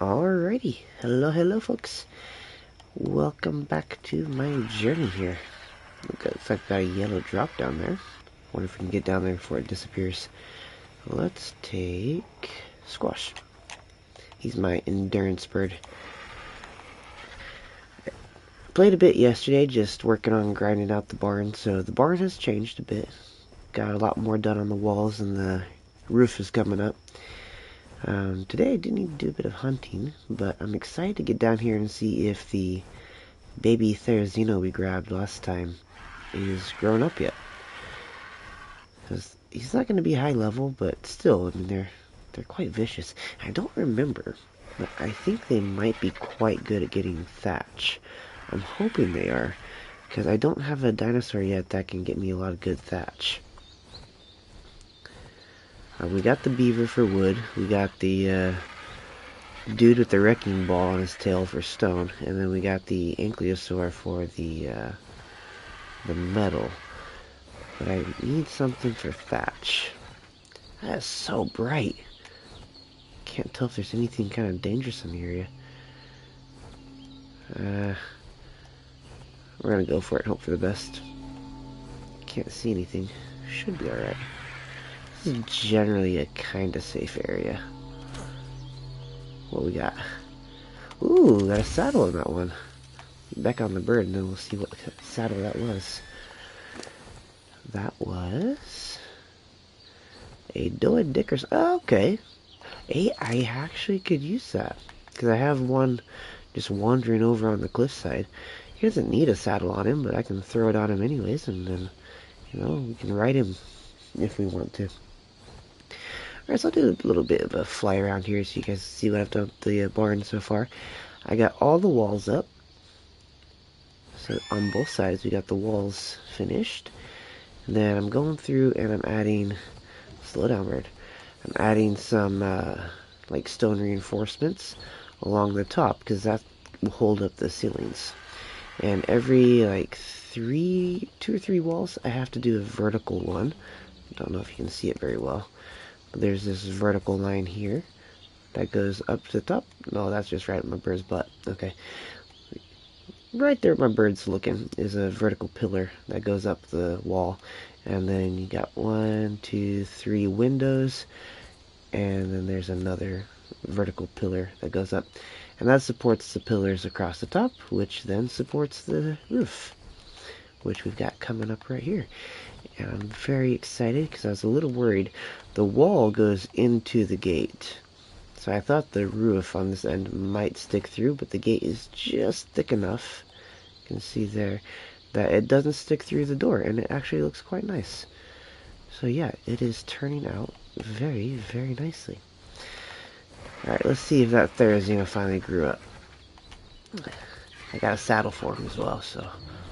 Alrighty, hello folks. Welcome back to my journey here. Looks like I've got a yellow drop down there. Wonder if we can get down there before it disappears. Let's take Squash. He's my endurance bird. Played a bit yesterday, just working on grinding out the barn, so the barn has changed a bit. Got a lot more done on the walls and the roof is coming up. Today I did need to do a bit of hunting, but I'm excited to get down here and see if the baby Therizino we grabbed last time is grown up yet. Because he's not going to be high level, but still, I mean, they're quite vicious. I don't remember, but I think they might be quite good at getting thatch. I'm hoping they are, because I don't have a dinosaur yet that can get me a lot of good thatch. We got the beaver for wood. We got the dude with the wrecking ball on his tail for stone, and then we got the ankylosaur for the metal. But I need something for thatch. That is so bright. Can't tell if there's anything kind of dangerous in the area. We're gonna go for it. Hope for the best. Can't see anything. Should be alright. This is generally a kind of safe area. What we got? Ooh, got a saddle on that one. Back on the bird, and then we'll see what saddle that was. That was a Doa Dickers. Oh, okay. I actually could use that, because I have one just wandering over on the cliffside. He doesn't need a saddle on him, but I can throw it on him anyways, and then, we can ride him if we want to. Alright, so I'll do a little bit of a fly around here so you guys see what I've done with the barn so far. I got all the walls up. So on both sides we got the walls finished. And then I'm going through and I'm adding, slow down bird, I'm adding some like stone reinforcements along the top, because that will hold up the ceilings. And every like 2 or 3 walls I have to do a vertical one. Don't know if you can see it very well. There's this vertical line here that goes up to the top. No, that's just right at my bird's butt. Okay. Right there, my bird's looking, is a vertical pillar that goes up the wall. And then you got 1, 2, 3 windows. And then there's another vertical pillar that goes up. And that supports the pillars across the top, which then supports the roof, which we've got coming up right here. And I'm very excited because I was a little worried. The wall goes into the gate, so I thought the roof on this end might stick through, but the gate is just thick enough, you can see there, that it doesn't stick through the door, and it actually looks quite nice. So yeah, it is turning out very, very nicely. Alright, let's see if that Therizino finally grew up. I got a saddle for him as well, so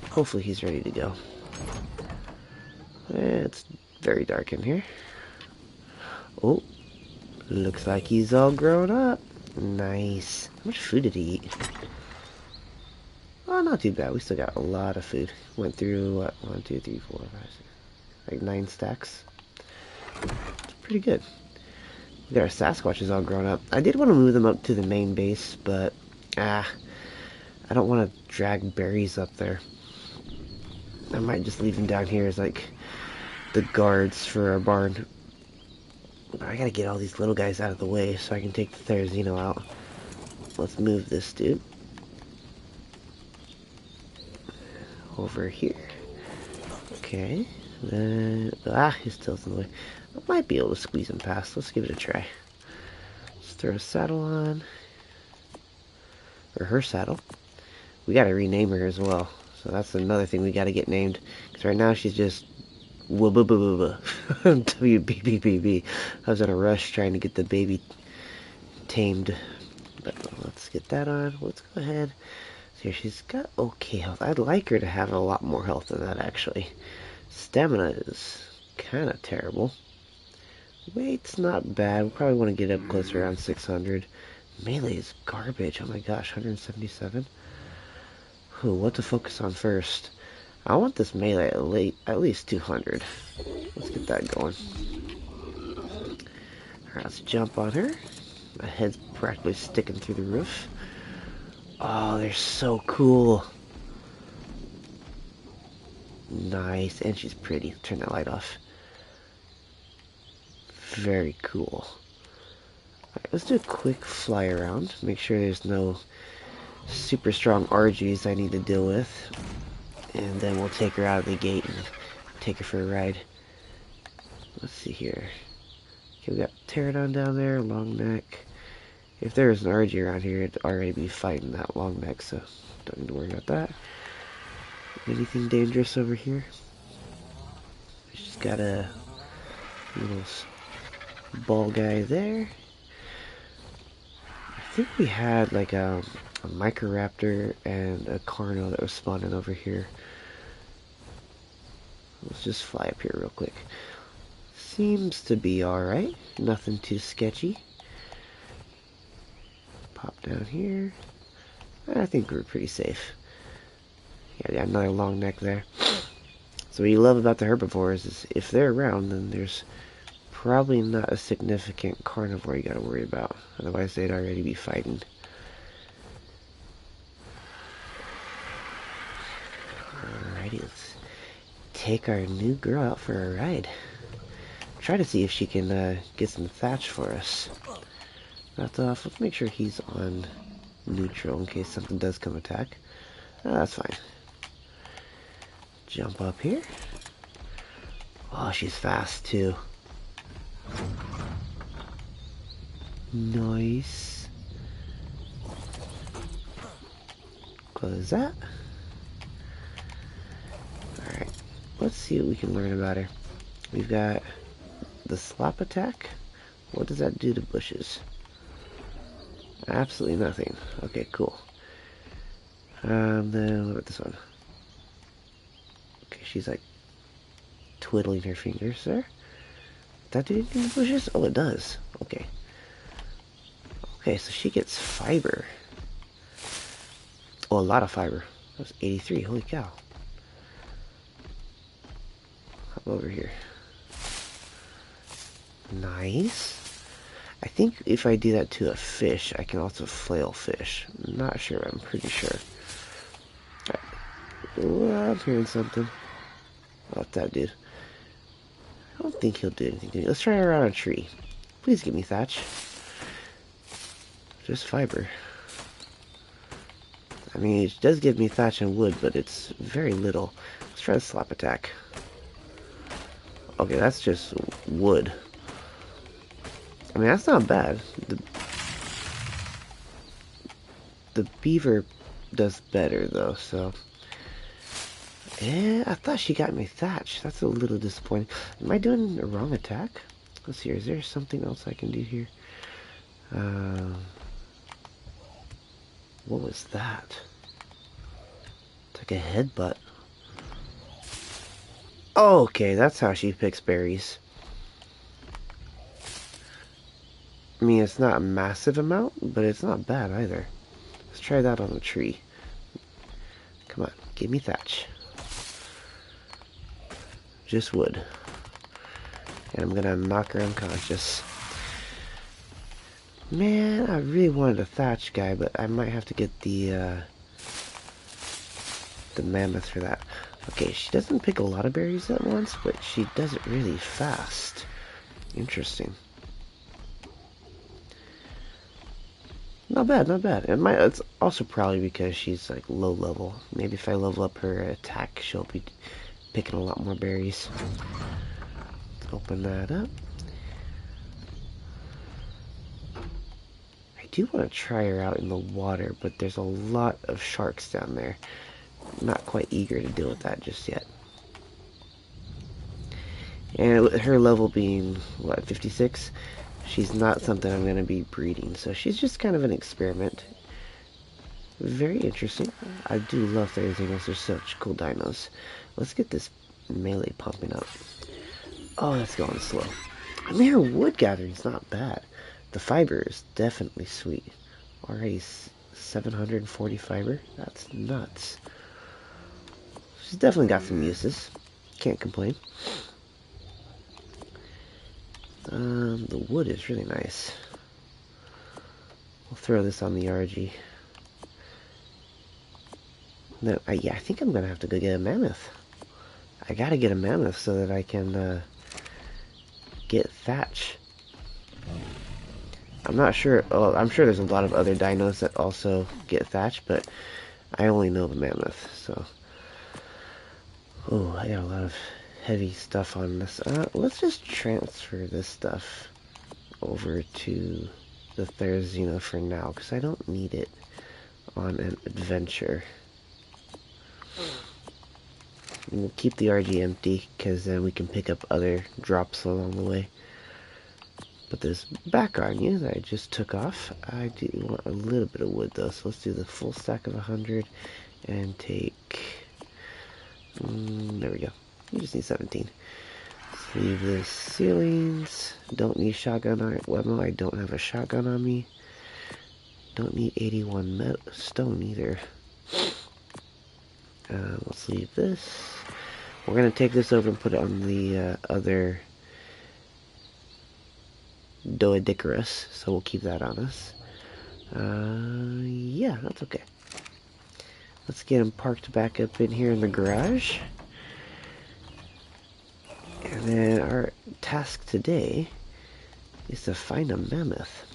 hopefully he's ready to go. It's very dark in here. Oh, looks like he's all grown up. Nice. How much food did he eat? Oh, not too bad. We still got a lot of food. Went through, what, 1, 2, 3, 4, 5, 6, like 9 stacks. It's pretty good. We got our Sasquatches all grown up. I did want to move them up to the main base, but, I don't want to drag berries up there. I might just leave them down here as, like, the guards for our barn. I gotta get all these little guys out of the way so I can take the Therizino out. Let's move this dude over here. Okay. Then, he's still in the way. I might be able to squeeze him past. Let's give it a try. Let's throw a saddle on. Or her saddle. We gotta rename her as well. So that's another thing we gotta get named. Because right now she's just WBBBB. I was in a rush trying to get the baby tamed. But let's get that on. Let's go ahead. So she's got okay health. I'd like her to have a lot more health than that, actually. Stamina is kind of terrible. Weight's not bad. We probably want to get up close around 600. Melee is garbage. Oh my gosh, 177. Ooh, what to focus on first? I want this melee at least 200. Let's get that going. Alright, let's jump on her. My head's practically sticking through the roof. Oh, they're so cool. Nice, and she's pretty. Turn that light off. Very cool. Alright, let's do a quick fly around. Make sure there's no super strong RGs I need to deal with. And then we'll take her out of the gate and take her for a ride. Let's see here. Okay, we got Pterodon down there, long neck. If there was an RG around here, it'd already be fighting that long neck, so don't need to worry about that. Anything dangerous over here? She's got a little ball guy there. I think we had like a Microraptor and a Carno that was spawning over here. Let's just fly up here real quick. Seems to be alright. Nothing too sketchy. Pop down here. I think we're pretty safe. Yeah, got another long neck there. So what you love about the herbivores is if they're around, then there's probably not a significant carnivore you gotta worry about. Otherwise they'd already be fighting. Alrighty, let's take our new girl out for a ride. Try to see if she can get some thatch for us. Let's make sure he's on neutral in case something does come attack. That's fine. Jump up here. Oh, she's fast too. Nice. Close that. Alright, let's see what we can learn about her. We've got the slap attack. What does that do to bushes? Absolutely nothing. Okay, cool. Then what about this one? Okay, she's like twiddling her fingers there. Does that do anything to bushes? Oh, it does. Okay. Okay, so she gets fiber. Oh, a lot of fiber. That was 83. Holy cow. Hop over here. Nice. I think if I do that to a fish, I can also flail fish. I'm not sure, but I'm pretty sure. Right. Ooh, I'm hearing something. Oh, it's that dude. I don't think he'll do anything to me. Let's try it around a tree. Please give me thatch. Just fiber. I mean, it does give me thatch and wood, but it's very little. Let's try the slap attack. Okay, that's just wood. I mean, that's not bad. The beaver does better, though, so... Yeah, I thought she got me thatch. That's a little disappointing. Am I doing the wrong attack? Let's see, is there something else I can do here? What was that? It's like a headbutt. Oh, okay, that's how she picks berries. I mean, it's not a massive amount, but it's not bad either. Let's try that on the tree. Come on, give me thatch. Just wood. And I'm gonna knock her unconscious. Man, I really wanted a thatch guy, but I might have to get the mammoth for that. Okay, she doesn't pick a lot of berries at once, but she does it really fast. Interesting. Not bad, not bad. It's also probably because she's like low level. Maybe if I level up her attack, she'll be picking a lot more berries. Let's open that up. I do want to try her out in the water, but there's a lot of sharks down there. I'm not quite eager to deal with that just yet. And with her level being, what, 56? She's not something I'm going to be breeding, so she's just kind of an experiment. Very interesting. I do love 30 They're such cool dinos. Let's get this melee pumping up. Oh, that's going slow. I mean, her wood gathering's not bad. The fiber is definitely sweet. Already 740 fiber. That's nuts. She's definitely got some uses. Can't complain. The wood is really nice. We'll throw this on the RG. No, yeah, I think I'm gonna have to go get a mammoth. I gotta get a mammoth so that I can get thatch. I'm not sure. Oh, I'm sure there's a lot of other dinos that also get thatch, but I only know the mammoth. So, oh, I got a lot of heavy stuff on this. Let's just transfer this stuff over to the Therizino for now, because I don't need it on an adventure. And we'll keep the RG empty, because then we can pick up other drops along the way. Put this back on you that I just took off. I do want a little bit of wood though, so let's do the full stack of 100 and take... there we go. You just need 17. Let's leave the ceilings. Don't need shotgun ammo. I don't have a shotgun on me. Don't need 81 stone either. Let's leave this. We're going to take this over and put it on the other Doedicarus, so we'll keep that on us. Yeah, that's okay. Let's get him parked back up in here in the garage. And then our task today is to find a mammoth.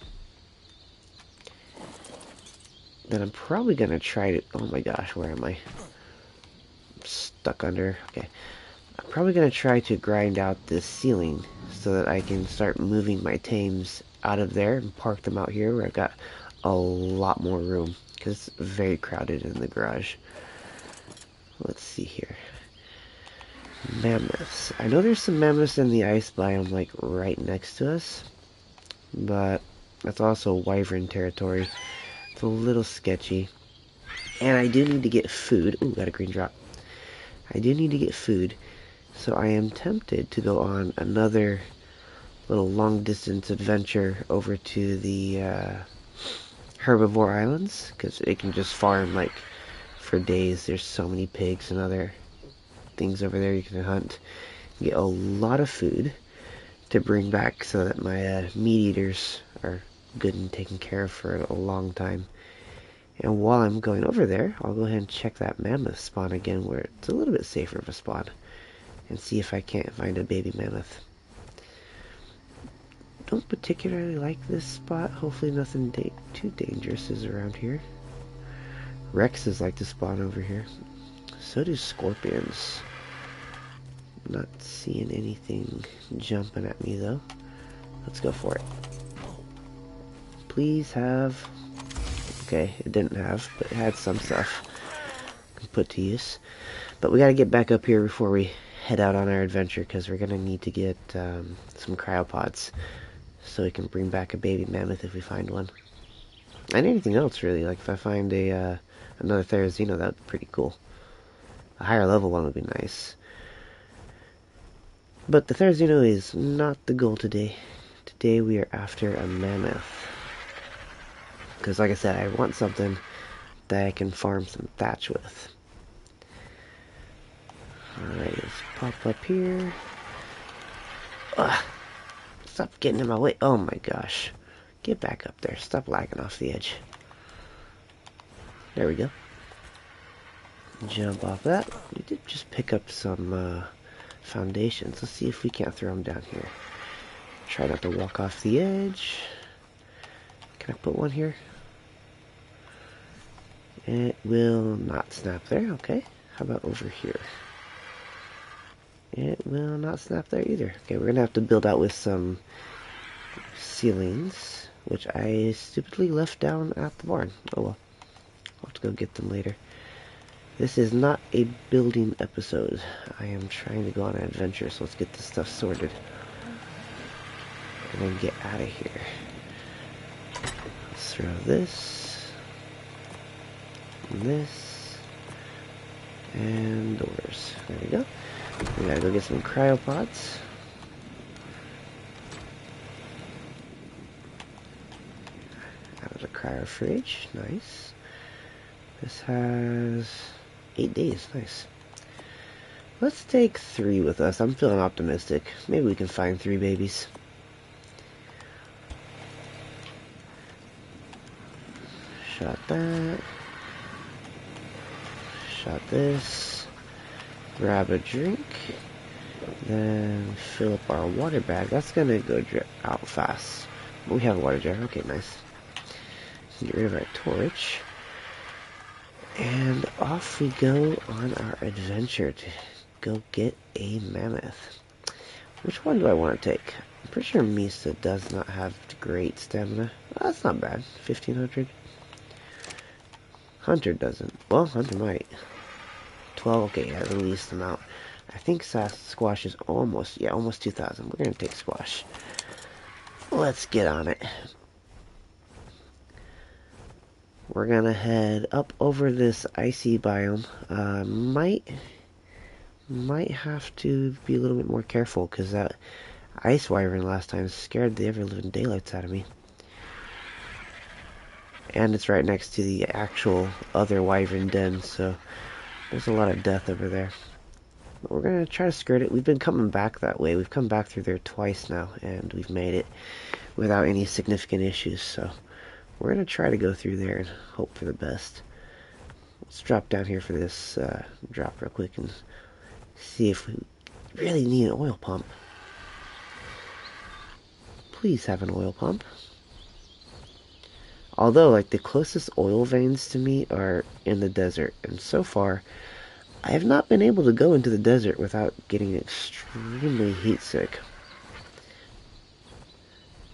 Then I'm probably going to try to... Oh my gosh, where am I? I'm stuck under... Okay. I'm probably going to try to grind out this ceiling so that I can start moving my tames out of there and park them out here where I've got a lot more room, because it's very crowded in the garage. Let's see here. Mammoths. I know there's some mammoths in the ice biome like right next to us, but that's also wyvern territory. It's a little sketchy. And I do need to get food. Ooh, got a green drop. I do need to get food. So I am tempted to go on another little long-distance adventure over to the Herbivore Islands, because it can just farm like for days. There's so many pigs and other things over there you can hunt. Get a lot of food to bring back so that my meat eaters are good and taken care of for a long time. And while I'm going over there, I'll go ahead and check that mammoth spawn again, where it's a little bit safer of a spawn, and see if I can't find a baby mammoth. Don't particularly like this spot. Hopefully nothing too dangerous is around here. Rexes like to spawn over here. So do scorpions. Not seeing anything jumping at me though. Let's go for it. Please have... Okay, it didn't have, but it had some stuff I can put to use. But we gotta get back up here before we head out on our adventure, because we're gonna need to get some cryopods so we can bring back a baby mammoth if we find one. And anything else really, like if I find a another Therizino, that would be pretty cool. A higher level one would be nice. But the Therizino is not the goal today. Today we are after a mammoth. Because like I said, I want something that I can farm some thatch with. Alright, let's pop up here. Ugh, stop getting in my way. Oh my gosh. Get back up there. Stop lagging off the edge. There we go. Jump off that. We did just pick up some foundations. Let's see if we can't throw them down here. Try not to walk off the edge. Can I put one here? It will not snap there. Okay. How about over here? It will not snap there either. Okay, we're going to have to build out with some ceilings, which I stupidly left down at the barn. Oh well. I'll have to go get them later. This is not a building episode. I am trying to go on an adventure, so let's get this stuff sorted. And then get out of here. Let's throw this. And this. And doors. There we go. We gotta go get some cryopods. Out of the cryo fridge. Nice. This has 8 days. Nice. Let's take 3 with us. I'm feeling optimistic. Maybe we can find 3 babies. Shot that. Shot this. Grab a drink. Then fill up our water bag. That's gonna go drip out fast. We have a water jar. Okay, nice. Get rid of our torch. And off we go on our adventure to go get a mammoth. Which one do I want to take? I'm pretty sure Misa does not have great stamina. Well, that's not bad. 1500. Hunter doesn't. Well, Hunter might. 12. Okay, yeah, the least amount. I think Squash is almost 2,000. We're going to take Squash. Let's get on it. We're going to head up over this icy biome. Might have to be a little bit more careful, because that ice wyvern last time scared the ever-living daylights out of me. And it's right next to the actual other wyvern den, so there's a lot of death over there. But we're going to try to skirt it. We've been coming back that way. We've come back through there twice now, and we've made it without any significant issues, so we're going to try to go through there and hope for the best. Let's drop down here for this drop real quick and see if we really need an oil pump. Please have an oil pump. Although, like, the closest oil veins to me are in the desert, and so far, I have not been able to go into the desert without getting extremely heat sick.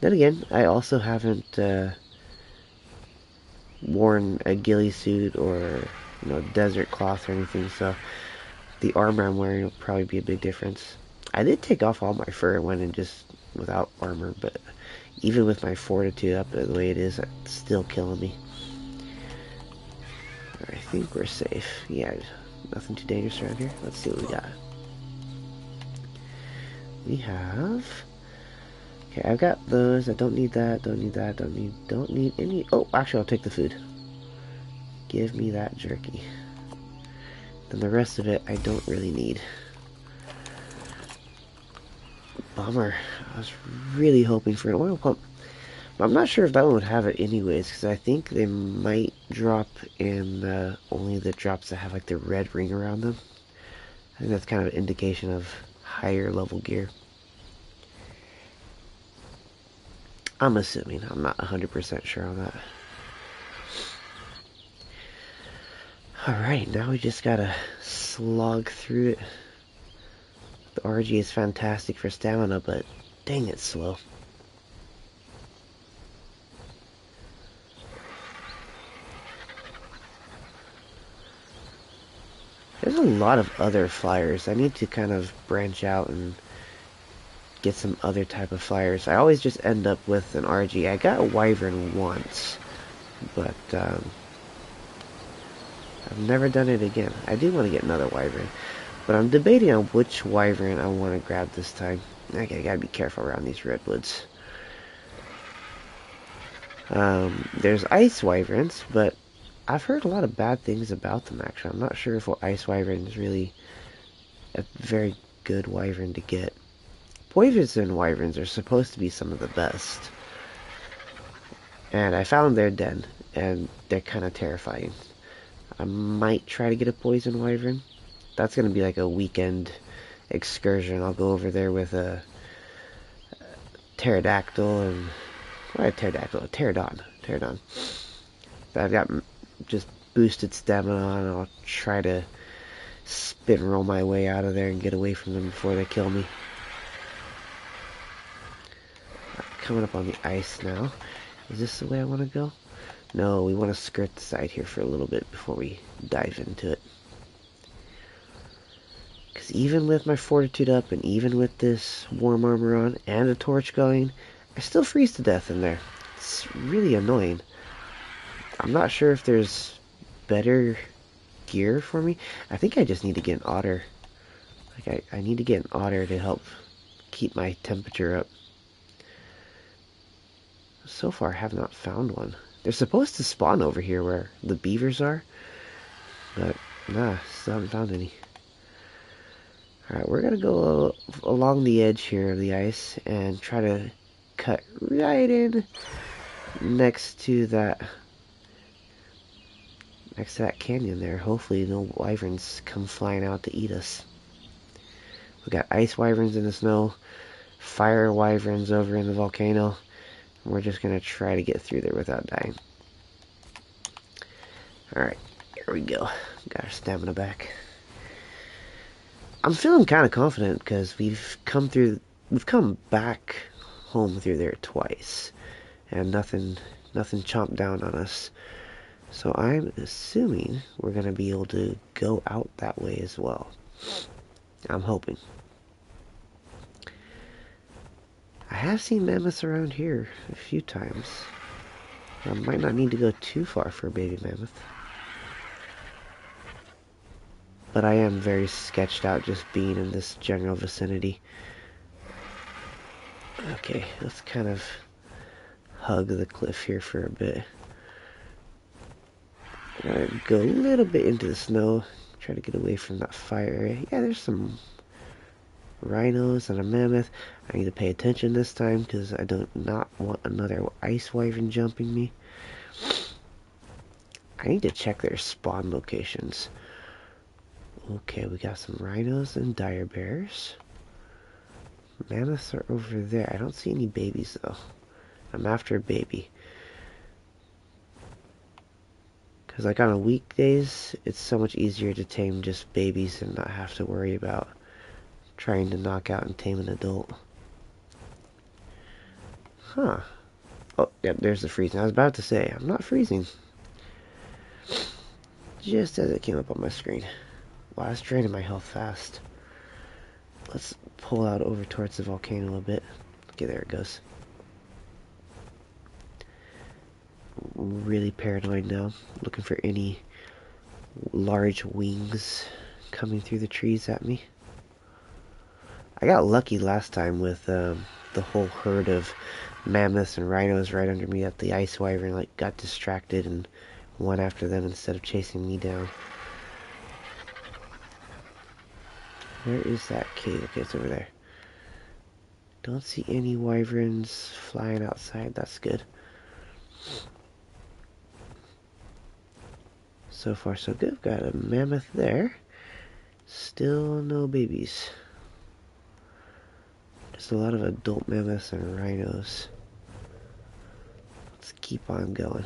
Then again, I also haven't worn a ghillie suit or, desert cloth or anything, so the armor I'm wearing will probably be a big difference. I did take off all my fur and went in just without armor, but even with my fortitude up the way it is, it's still killing me. I think we're safe. Yeah, nothing too dangerous around here. Let's see what we got. We have... Okay, I've got those. I don't need that, don't need any... Oh, actually, I'll take the food. Give me that jerky. Then the rest of it, I don't really need. Bummer. I was really hoping for an oil pump. But I'm not sure if that one would have it anyways, because I think they might drop in only the drops that have like the red ring around them. I think that's kind of an indication of higher level gear. I'm assuming. I'm not 100% sure on that. Alright, now we just gotta slog through it. The RG is fantastic for stamina, but dang, it's slow. There's a lot of other flyers. I need to kind of branch out and get some other type of flyers. I always just end up with an RG. I got a wyvern once, but I've never done it again. I do want to get another wyvern, but I'm debating on which wyvern I want to grab this time. Okay, I gotta be careful around these redwoods. There's ice wyverns, but I've heard a lot of bad things about them, actually. I'm not sure if ice wyvern is really a very good wyvern to get. Poison wyverns are supposed to be some of the best. And I found their den, and they're kind of terrifying. I might try to get a poison wyvern. That's going to be like a weekend excursion. I'll go over there with a pterodactyl and... Not a pterodactyl, a pterodon. I've got just boosted stamina on, and I'll try to spin roll my way out of there and get away from them before they kill me. Coming up on the ice now. Is this the way I want to go? No, we want to skirt the side here for a little bit before we dive into it. Because even with my fortitude up, and even with this warm armor on, and a torch going, I still freeze to death in there. It's really annoying. I'm not sure if there's better gear for me. I think I just need to get an otter. Like, I need to get an otter to help keep my temperature up. So far, I have not found one. They're supposed to spawn over here where the beavers are, but nah, still haven't found any. Alright, we're gonna go along the edge here of the ice and try to cut right in next to that next to that canyon there. Hopefully no wyverns come flying out to eat us. We got ice wyverns in the snow, fire wyverns over in the volcano. We're just gonna try to get through there without dying. Alright, here we go. Got our stamina back. I'm feeling kind of confident because we've come back home through there twice, and nothing chomped down on us. So I'm assuming we're gonna be able to go out that way as well. I'm hoping. I have seen mammoths around here a few times. I might not need to go too far for a baby mammoth. But I am very sketched out just being in this general vicinity. Okay, let's kind of hug the cliff here for a bit. I'm gonna go a little bit into the snow, try to get away from that fire area. Yeah, there's some rhinos and a mammoth. I need to pay attention this time because I do not want another ice wyvern jumping me. I need to check their spawn locations. Okay, we got some rhinos and dire bears. Mammoths are over there. I don't see any babies though. I'm after a baby. Because like on weekdays, it's so much easier to tame just babies and not have to worry about trying to knock out and tame an adult. Huh. Oh, yep, there's the freezing. I was about to say, I'm not freezing. Just as it came up on my screen. Wow, it's draining my health fast. Let's pull out over towards the volcano a bit. Okay, there it goes. Really paranoid now. Looking for any large wings coming through the trees at me. I got lucky last time with the whole herd of mammoths and rhinos right under me at the ice wyvern. Like, got distracted and went after them instead of chasing me down. Where is that cave? Okay, it's over there. Don't see any wyverns flying outside. That's good. So far, so good. Got a mammoth there. Still no babies. Just a lot of adult mammoths and rhinos. Let's keep on going.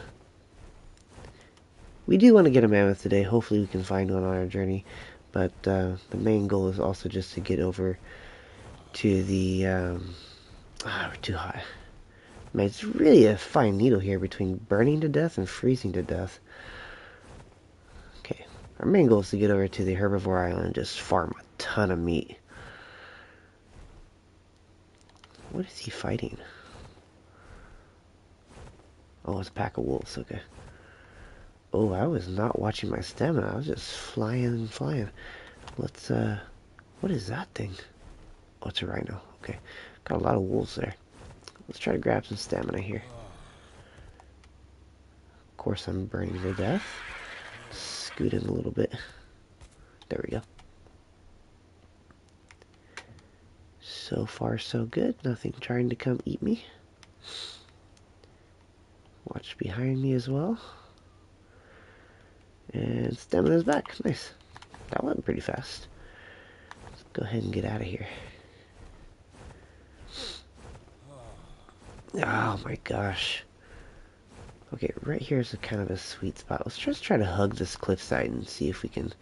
We do want to get a mammoth today. Hopefully we can find one on our journey. But the main goal is also just to get over to the... we're too hot. Man, it's really a fine needle here between burning to death and freezing to death. Okay, our main goal is to get over to the herbivore island and just farm a ton of meat. What is he fighting? Oh, it's a pack of wolves, okay. Oh, I was not watching my stamina. I was just flying and flying. Let's, what is that thing? Oh, it's a rhino. Okay. Got a lot of wolves there. Let's try to grab some stamina here. Of course, I'm burning to death. Scoot in a little bit. There we go. So far, so good. Nothing trying to come eat me. Watch behind me as well. And stamina's back. Nice. That went pretty fast. Let's go ahead and get out of here. Oh my gosh. Okay, right here is a kind of a sweet spot. Let's just try to hug this cliffside and see if we can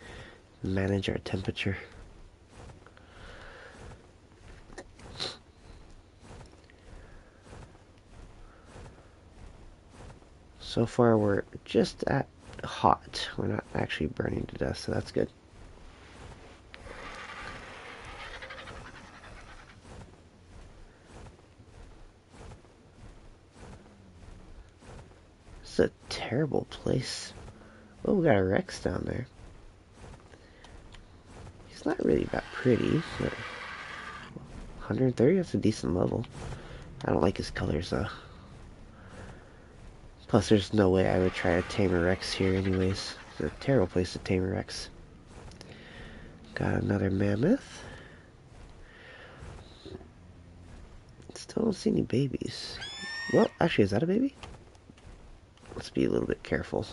manage our temperature. So far we're just at hot. We're not actually burning to death, so that's good. This is a terrible place. Oh, we got a Rex down there. He's not really that pretty, but 130, that's a decent level. I don't like his colors though. Plus, there's no way I would try to tame a Rex here anyways. It's a terrible place to tame a Rex. Got another mammoth. Still don't see any babies. Well, actually, is that a baby? Let's be a little bit careful.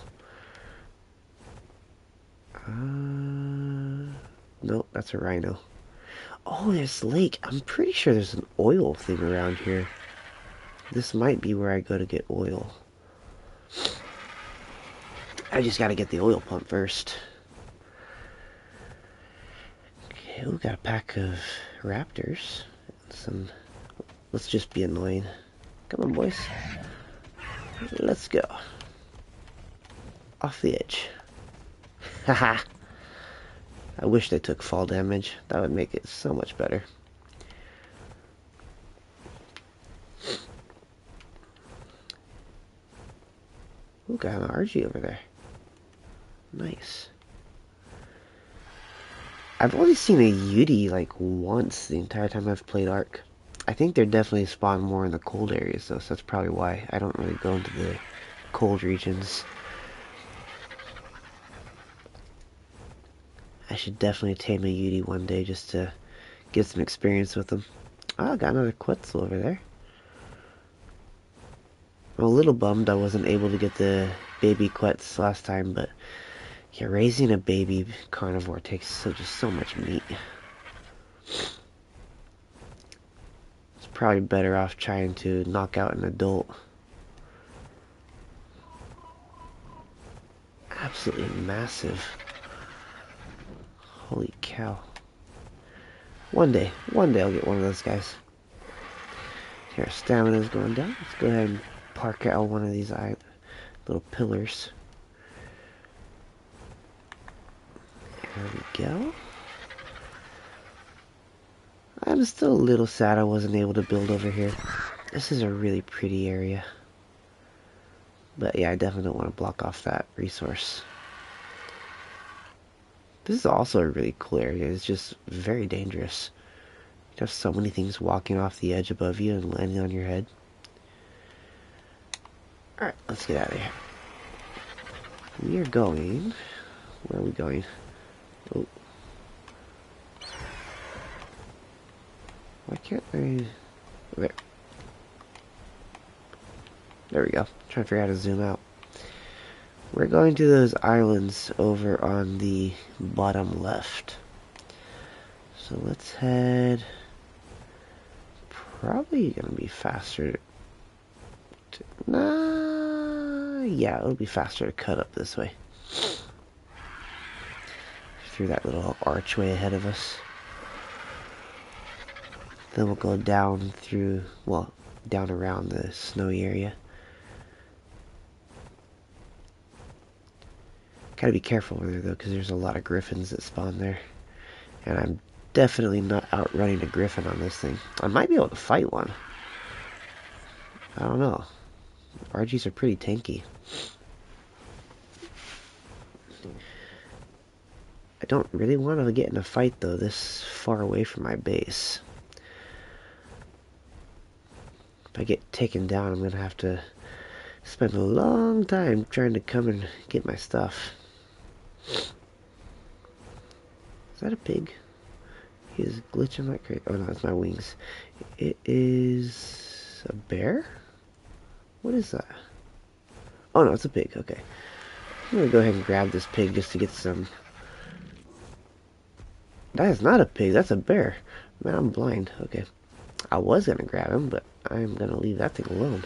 Nope, that's a rhino. Oh, there's lake. I'm pretty sure there's an oil thing around here. This might be where I go to get oil. I just gotta get the oil pump first. Okay, we got a pack of raptors. Some. Let's just be annoying. Come on, boys. Let's go. Off the edge. Haha. I wish they took fall damage. That would make it so much better. Ooh, got an RG over there. Nice. I've only seen a Yudi like once the entire time I've played Ark. I think they're definitely spawn more in the cold areas though, so that's probably why I don't really go into the cold regions. I should definitely tame a Yudi one day just to get some experience with them. Oh, I got another Quetzal over there. I'm a little bummed I wasn't able to get the baby Quetz last time, but yeah, raising a baby carnivore takes just so much meat. It's probably better off trying to knock out an adult. Absolutely massive. Holy cow. One day I'll get one of those guys. Here, stamina's going down. Let's go ahead and park out one of these little pillars. There we go. I'm still a little sad I wasn't able to build over here. This is a really pretty area. But yeah, I definitely don't want to block off that resource. This is also a really cool area. It's just very dangerous. You have so many things walking off the edge above you and landing on your head. Alright, let's get out of here. We are going... Where are we going? Oh. Why can't I... There. There we go. Trying to figure out how to zoom out. We're going to those islands over on the bottom left. So let's head... Probably gonna be faster to... Nah... Yeah, it'll be faster to cut up this way. Through that little archway ahead of us. Then we'll go down through... Well, down around the snowy area. Gotta be careful over there though, because there's a lot of griffins that spawn there. And I'm definitely not outrunning a griffin on this thing. I might be able to fight one. I don't know. RGs are pretty tanky. I don't really want to get in a fight though, this far away from my base. If I get taken down, I'm gonna have to spend a long time trying to come and get my stuff. Is that a pig? He is glitching like crazy. Oh no, that's my wings. It is a bear? What is that? Oh no, it's a pig. Okay. I'm gonna go ahead and grab this pig just to get some... That is not a pig, that's a bear. Man, I'm blind. Okay. I was gonna grab him, but I'm gonna leave that thing alone.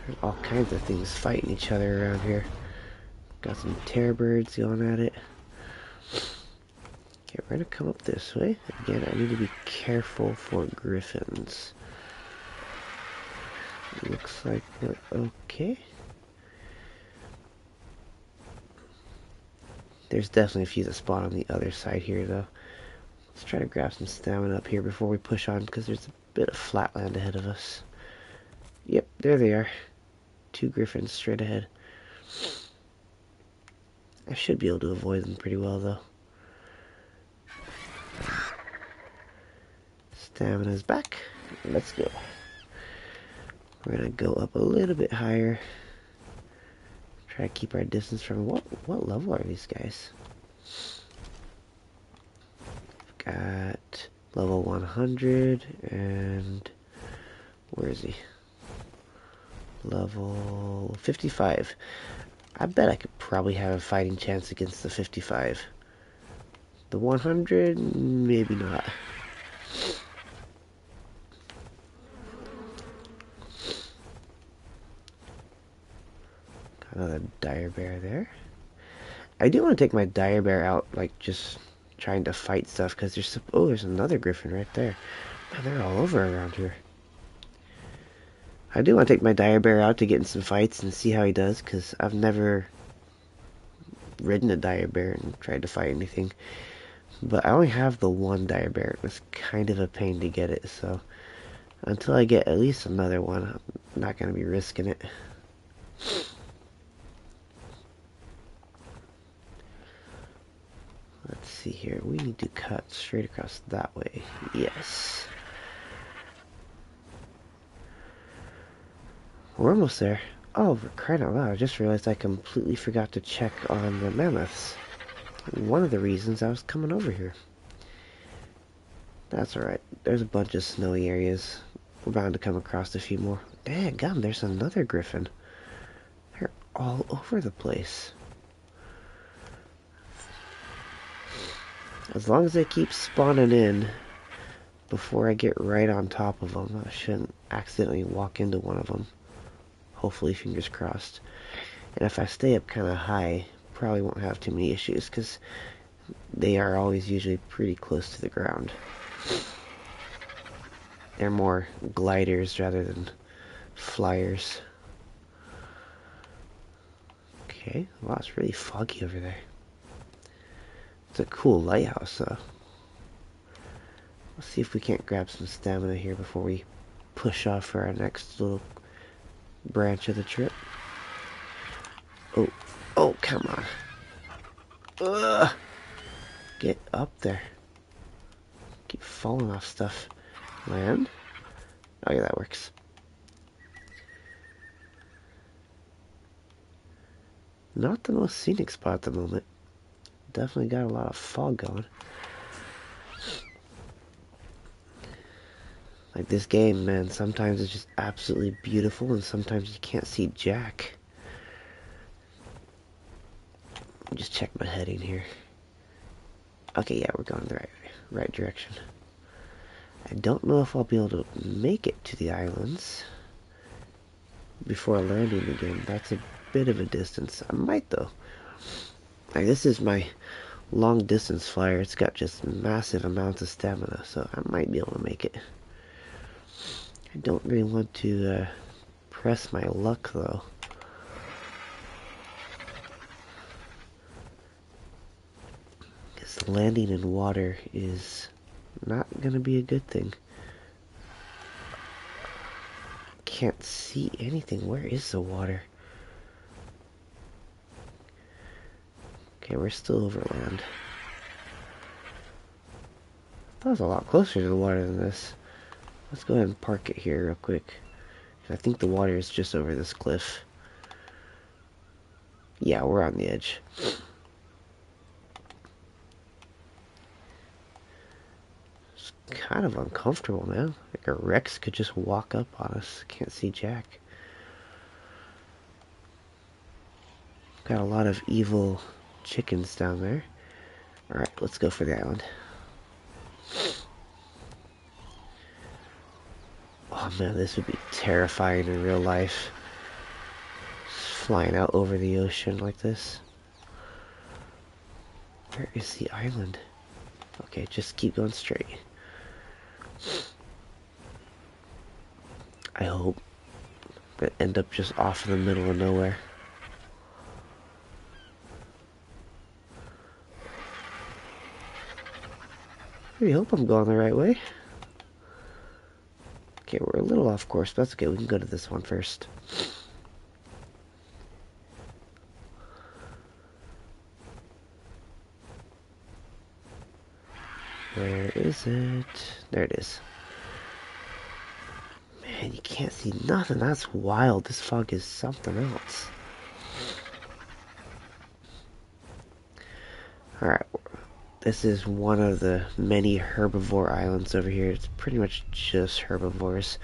There's all kinds of things fighting each other around here. Got some terror birds going at it. Okay, we're gonna come up this way. Again, I need to be careful for griffins. Looks like we're okay. There's definitely a few that spawn on the other side here, though. Let's try to grab some stamina up here before we push on, because there's a bit of flatland ahead of us. Yep, there they are. 2 griffins straight ahead. I should be able to avoid them pretty well, though. Stamina's back. Let's go. We're gonna go up a little bit higher. Try to keep our distance from... What level are these guys? We've got level 100 and... Where is he? Level 55. I bet I could probably have a fighting chance against the 55. The 100, maybe not. Got another dire bear there. I do want to take my dire bear out, like just trying to fight stuff, because there's there's another griffin right there. Man, they're all over around here. I do want to take my dire bear out to get in some fights and see how he does, because I've never ridden a dire bear and tried to fight anything. But I only have the one dire bear. It was kind of a pain to get it, so until I get at least another one, I'm not going to be risking it. Let's see here. We need to cut straight across that way. Yes. We're almost there. Oh, for crying out loud, I just realized I completely forgot to check on the mammoths. One of the reasons I was coming over here. That's alright. There's a bunch of snowy areas. We're bound to come across a few more. Daggum, there's another griffin. They're all over the place. As long as they keep spawning in before I get right on top of them, I shouldn't accidentally walk into one of them. Hopefully, fingers crossed. And if I stay up kind of high, probably won't have too many issues, because they are always usually pretty close to the ground. They're more gliders rather than flyers. Okay, wow, it's really foggy over there. It's a cool lighthouse, though. Let's see if we can't grab some stamina here before we push off for our next little branch of the trip. Oh, come on. Ugh! Get up there. Keep falling off stuff. Land? Oh yeah, that works. Not the most scenic spot at the moment. Definitely got a lot of fog going. Like this game, man, sometimes it's just absolutely beautiful and sometimes you can't see jack. Just check my heading here. Okay, yeah, we're going the right direction. I don't know if I'll be able to make it to the islands before landing again. That's a bit of a distance. I might, though. Like, this is my long distance flyer. It's got just massive amounts of stamina, so I might be able to make it. I don't really want to press my luck, though. Because landing in water is not gonna be a good thing. Can't see anything. Where is the water? Okay, we're still over land. That was a lot closer to the water than this. Let's go ahead and park it here real quick. I think the water is just over this cliff. Yeah, we're on the edge. It's kind of uncomfortable, man. Like a Rex could just walk up on us. Can't see jack. Got a lot of evil chickens down there. Alright, let's go for the island. Oh man, this would be terrifying in real life. Just flying out over the ocean like this. Where is the island? Okay, just keep going straight. I hope that end up just off in the middle of nowhere. I really hope I'm going the right way. Okay, we're a little off course, but that's okay. We can go to this one first. Where is it? There it is. Man, you can't see nothing. That's wild. This fog is something else. Alright. This is one of the many herbivore islands over here. It's pretty much just herbivores.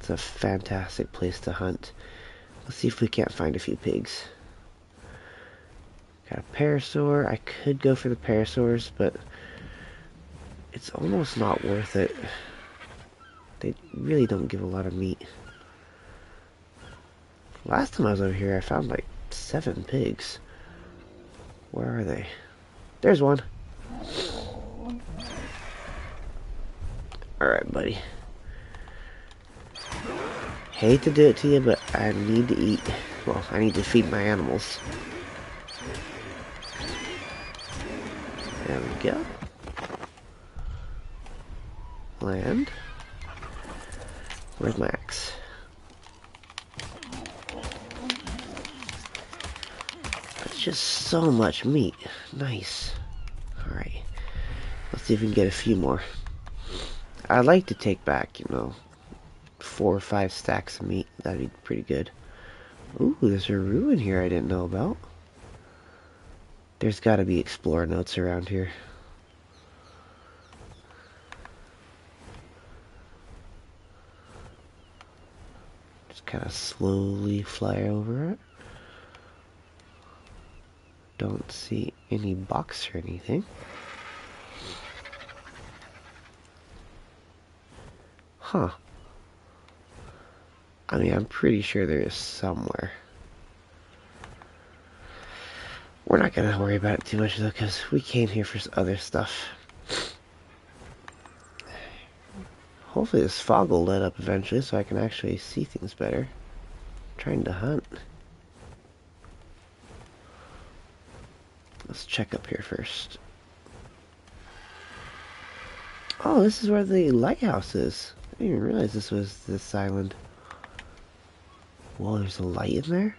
It's a fantastic place to hunt. Let's see if we can't find a few pigs. Got a parasaur. I could go for the parasaurs, but it's almost not worth it. They really don't give a lot of meat. Last time I was over here, I found like 7 pigs. Where are they? There's one. Alright, buddy. Hate to do it to you, but I need to eat. Well, I need to feed my animals. There we go. Land. Where's my axe? That's just so much meat. Nice. Alright. Let's see if we can get a few more. I'd like to take back, 4 or 5 stacks of meat. That'd be pretty good. Ooh, there's a ruin here I didn't know about. There's gotta be explorer notes around here. Just kind of slowly fly over it. Don't see any box or anything. Huh. I mean, I'm pretty sure there is somewhere. We're not gonna worry about it too much though, because we came here for other stuff. Hopefully this fog will let up eventually so I can actually see things better. I'm trying to hunt. Let's check up here first. Oh, this is where the lighthouse is. I didn't even realize this was this island. Whoa, there's a light in there?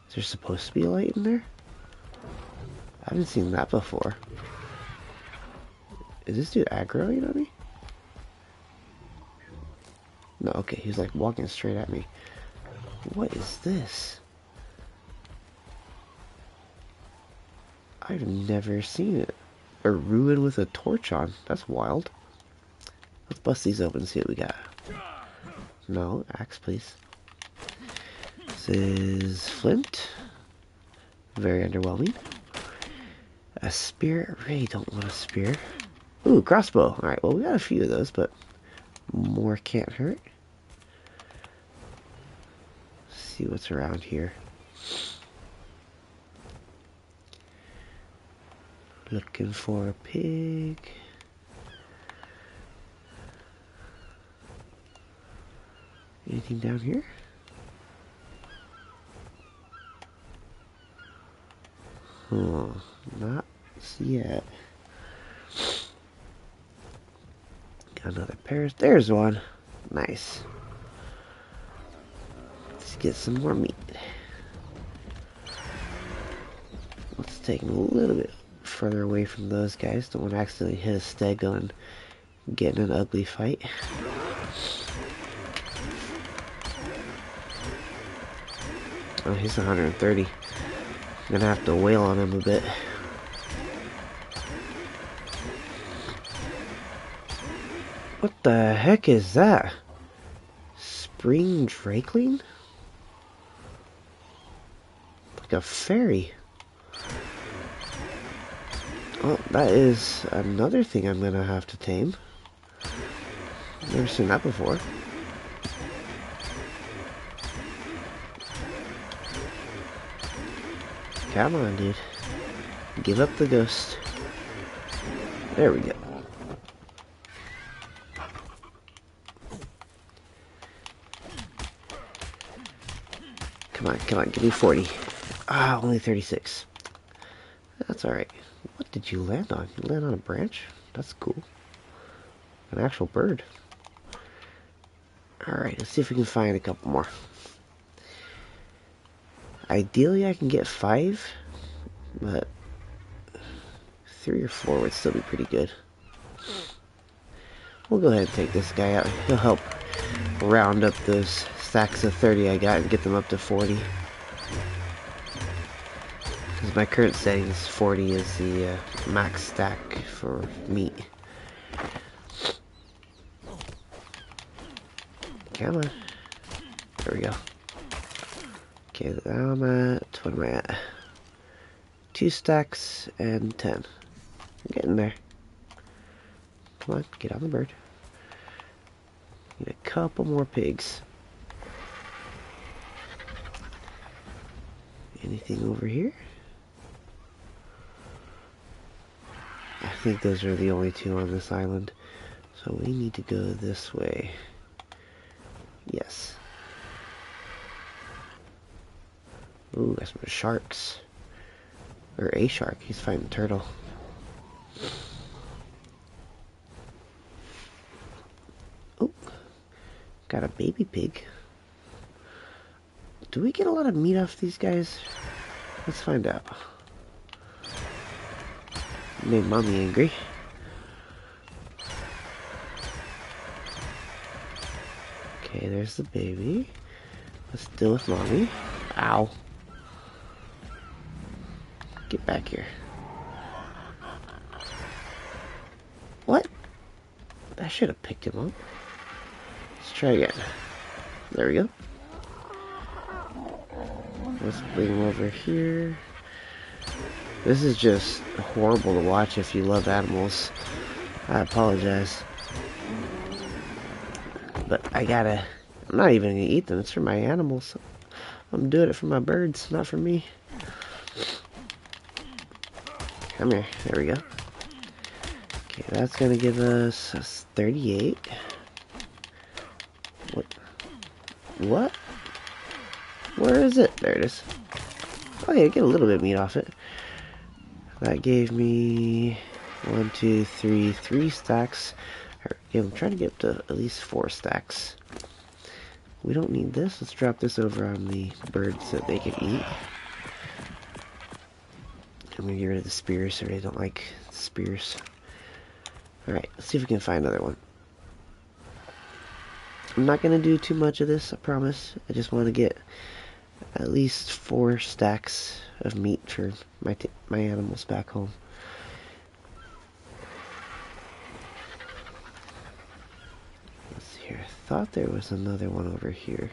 Is there supposed to be a light in there? I haven't seen that before. Is this dude aggroing on me? No, okay, he's like walking straight at me. What is this? I've never seen it. A ruin with a torch on. That's wild. Let's bust these open and see what we got. No, axe please. This is flint. Very underwhelming. A spear. I really don't want a spear. Ooh, crossbow. Alright, well we got a few of those, but more can't hurt. Let's see what's around here. Looking for a pig. Anything down here? Huh, not yet. Got another pair. There's one. Nice. Let's get some more meat. Let's take him a little bit further away from those guys. Don't want to accidentally hit a stego and get in an ugly fight. Oh, he's 130. I'm gonna have to wail on him a bit. What the heck is that? Spring Drakeling? Like a fairy. Well, that is another thing I'm gonna have to tame. Never seen that before. Come on, dude. Give up the ghost. There we go. Come on, give me 40. Ah, only 36. That's alright. What did you land on? You land on a branch? That's cool. An actual bird. Alright, let's see if we can find a couple more. Ideally, I can get 5, but 3 or 4 would still be pretty good. We'll go ahead and take this guy out. He'll help round up those stacks of 30 I got and get them up to 40. Because my current setting is 40 is the max stack for meat. Come on. There we go. Okay, now I'm at, what am I at? 2 stacks and 10. I'm getting there. Come on, get on the bird. Need a couple more pigs. Anything over here? I think those are the only 2 on this island. So we need to go this way. Yes. Ooh, got some sharks. Or a shark. He's fighting a turtle. Oh, got a baby pig. Do we get a lot of meat off these guys? Let's find out. Made mommy angry. Okay, there's the baby. Let's deal with mommy. Ow. Get back here. What? I should have picked him up. Let's try again. There we go. Let's bring him over here. This is just horrible to watch if you love animals. I apologize. But I'm not even gonna eat them. It's for my animals. I'm doing it for my birds, not for me. Come here. There we go. Okay, that's gonna give us 38. What? Where is it? There it is. Oh yeah, get a little bit of meat off it. That gave me 1, 2, 3, 3 stacks. I'm trying to get up to at least 4 stacks. We don't need this. Let's drop this over on the birds so that they can eat. I'm gonna get rid of the spears. I really don't like spears. Alright, let's see if we can find another one. I'm not gonna do too much of this, I promise. I just want to get at least 4 stacks of meat for my animals back home. Let's see here. I thought there was another one over here.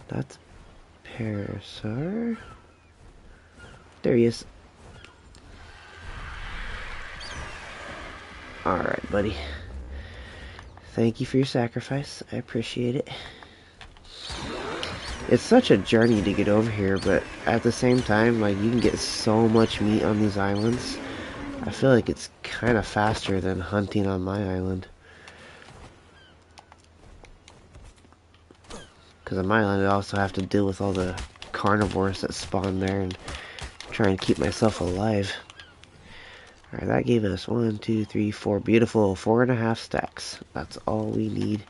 That's Parasar. There he is. Alright, buddy. Thank you for your sacrifice. I appreciate it. It's such a journey to get over here, but at the same time, like, you can get so much meat on these islands. I feel like it's kind of faster than hunting on my island. Because on my island, I also have to deal with all the carnivores that spawn there and try and keep myself alive. Alright, that gave us 1, 2, 3, 4 beautiful 4.5 stacks. That's all we need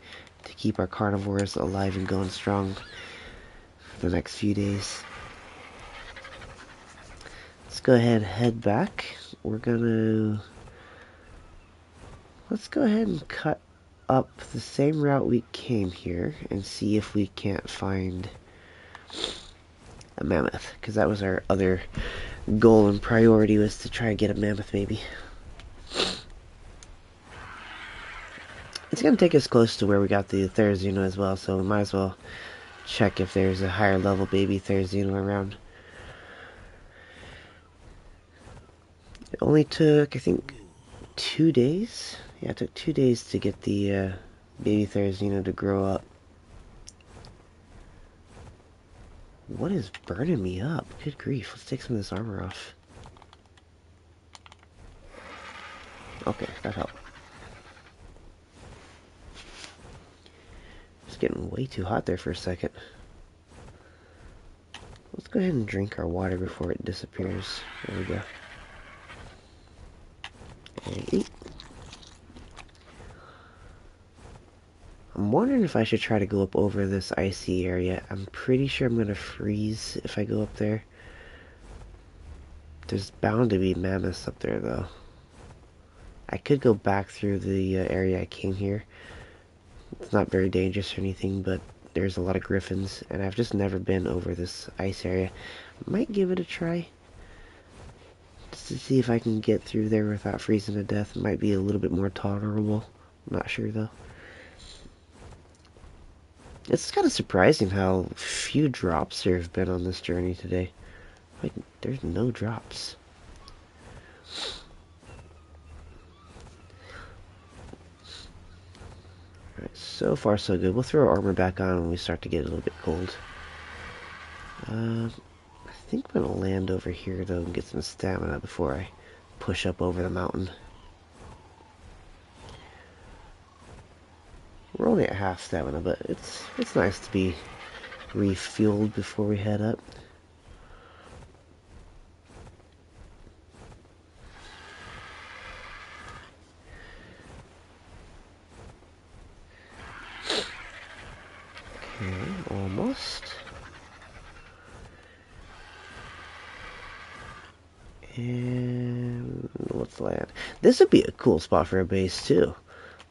to keep our carnivores alive and going strong for the next few days. Let's go ahead and head back. Let's go ahead and cut up the same route we came here and see if we can't find a mammoth, because that was our other goal and priority, was to try and get a mammoth baby. It's gonna take us close to where we got the Therizino as well, so we might as well check if there's a higher level baby Therizino around. It only took, I think, 2 days? Yeah, it took 2 days to get the baby Therizino to grow up. What is burning me up? Good grief, let's take some of this armor off. Okay, that helped. It's getting way too hot there for a second. Let's go ahead and drink our water before it disappears. There we go. And eat. I'm wondering if I should try to go up over this icy area. I'm pretty sure I'm gonna freeze if I go up there. There's bound to be mammoths up there though. I could go back through the area I came here. It's not very dangerous or anything, but there's a lot of griffins, and I've just never been over this ice area. I might give it a try, just to see if I can get through there without freezing to death. It might be a little bit more tolerable. I'm not sure though. It's kind of surprising how few drops there have been on this journey today. Wait, there's no drops. Alright, so far so good. We'll throw our armor back on when we start to get a little bit cold. I think I'm gonna land over here though and get some stamina before I push up over the mountain. We're only at half stamina, but it's nice to be refueled before we head up. Okay, almost. And let's land. This would be a cool spot for a base too.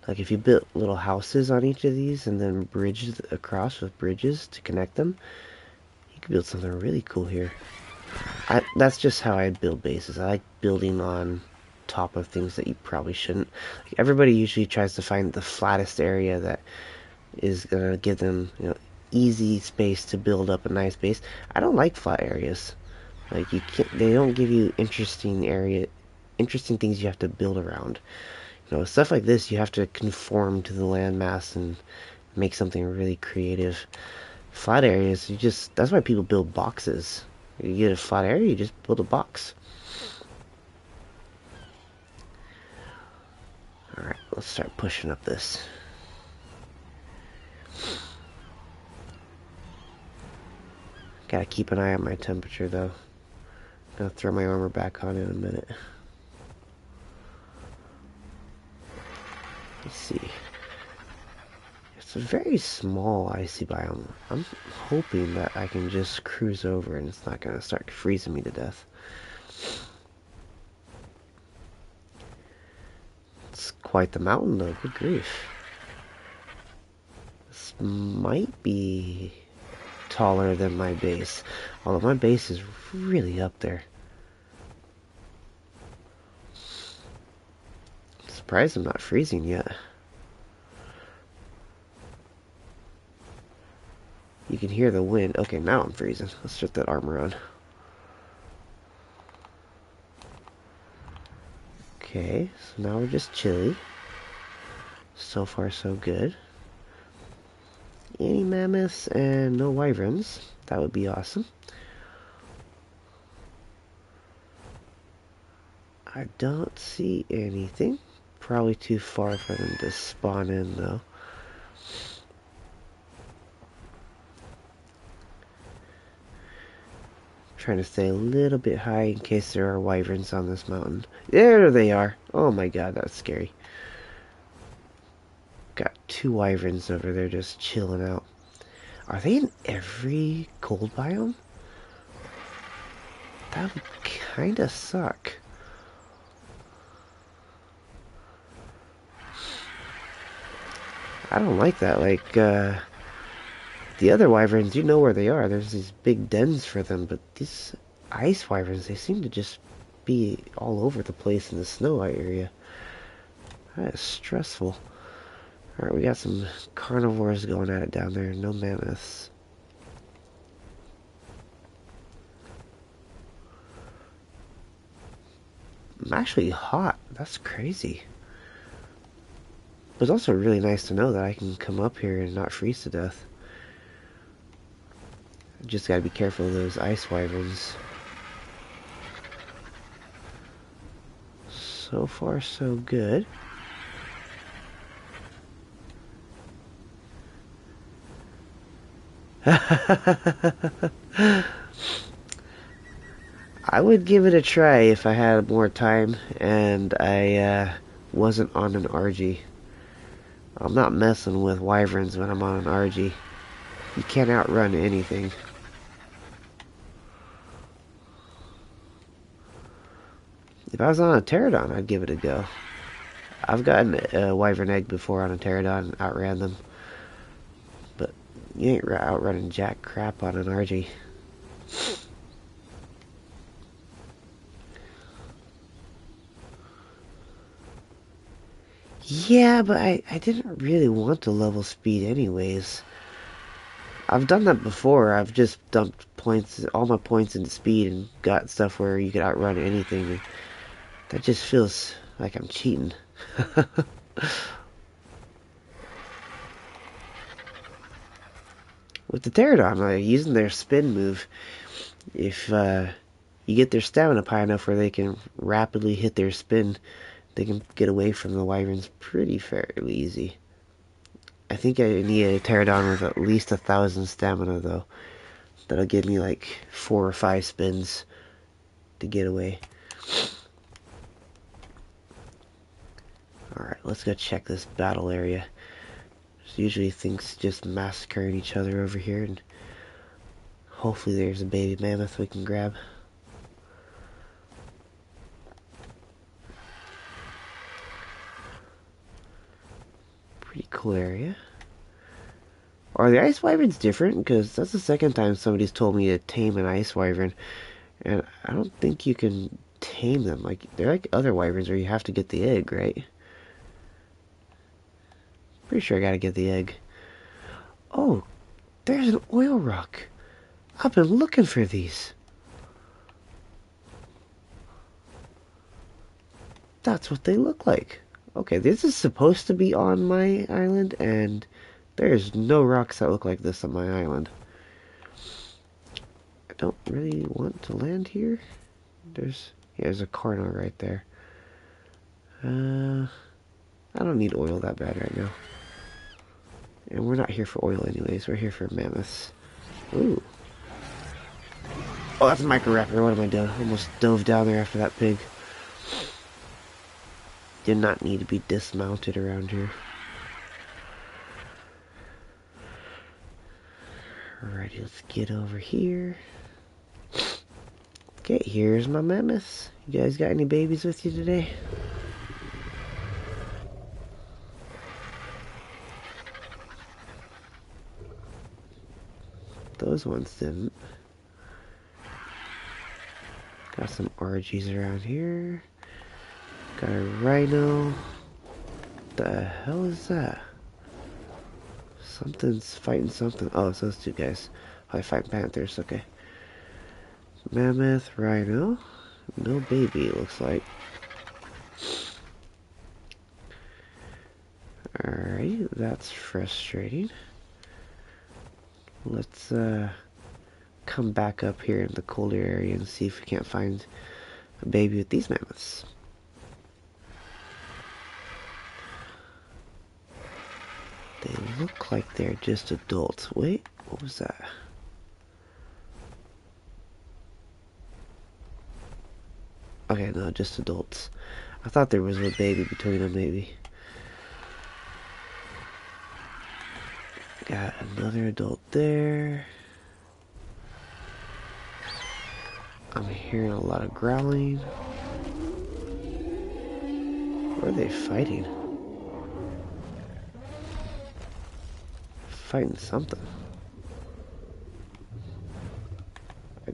Like if you built little houses on each of these and then bridges across with bridges to connect them, you could build something really cool here. That's just how I build bases. I like building on top of things that you probably shouldn't. Like everybody usually tries to find the flattest area that is gonna give them, easy space to build up a nice base. I don't like flat areas. Like you can't. They don't give you interesting things you have to build around. Stuff like this, you have to conform to the landmass and make something really creative. Flat areas, that's why people build boxes. You get a flat area, you just build a box. Alright, let's start pushing up this. Gotta keep an eye on my temperature though. Gonna throw my armor back on in a minute. Let's see. It's a very small icy biome. I'm hoping that I can just cruise over and it's not gonna start freezing me to death. It's quite the mountain though, good grief. This might be taller than my base, although my base is really up there. I'm surprised I'm not freezing yet. You can hear the wind. Okay, now I'm freezing. Let's strip that armor on. Okay, so now we're just chilly. So far, so good. Any mammoths and no wyverns. That would be awesome. I don't see anything. Probably too far for them to spawn in, though. Trying to stay a little bit high in case there are wyverns on this mountain. There they are. Oh my god, that's scary. Got 2 wyverns over there just chilling out. Are they in every cold biome? That would kinda suck. I don't like that. Like, the other wyverns, you know where they are. There's these big dens for them, but these ice wyverns, they seem to just be all over the place in the snow area. That is stressful. Alright, we got some carnivores going at it down there. No mammoths. I'm actually hot. That's crazy. But it's also really nice to know that I can come up here and not freeze to death. Just gotta be careful of those ice wyverns. So far, so good. I would give it a try if I had more time and I wasn't on an RG. I'm not messing with wyverns when I'm on an RG. You can't outrun anything. If I was on a pterodon, I'd give it a go. I've gotten a wyvern egg before on a pterodon and outran them. But you ain't outrunning jack crap on an RG. Yeah, but I didn't really want to level speed anyways. I've done that before. I've just dumped points, all my points into speed and got stuff where you could outrun anything. That just feels like I'm cheating. With the Pterodon, using their spin move, if you get their stamina high enough where they can rapidly hit their spin, they can get away from the wyverns pretty fairly easy. I think I need a Pterodon with at least 1,000 stamina, though. That'll give me like 4 or 5 spins to get away. Alright, let's go check this battle area. There's usually things just massacring each other over here, and hopefully there's a baby mammoth we can grab. Pretty cool area. Are the ice wyverns different? Because that's the second time somebody's told me to tame an ice wyvern, and I don't think you can tame them. Like, they're like other wyverns where you have to get the egg, right? Pretty sure I gotta get the egg. Oh, there's an oil rock. I've been looking for these. That's what they look like. Okay, this is supposed to be on my island, and there's no rocks that look like this on my island. I don't really want to land here. There's a corner right there. I don't need oil that bad right now. And we're not here for oil anyways, we're here for mammoths. Ooh. Oh, that's a micro-raptor, what am I doing? Almost dove down there after that pig. Did not need to be dismounted around here. Alrighty, let's get over here. Okay, here's my mammoths. You guys got any babies with you today? Those ones didn't. Got some RGs around here. Got a rhino. What the hell is that? Something's fighting something. Oh, it's those two guys. Oh, they fight panthers, okay. Mammoth, rhino. No baby, it looks like. Alright, that's frustrating. Let's come back up here in the colder area and see if we can't find a baby with these mammoths. They look like they're just adults. Wait, what was that? Okay, no, just adults. I thought there was a baby between them, maybe. Got another adult there. I'm hearing a lot of growling. What are they fighting? Fighting something. I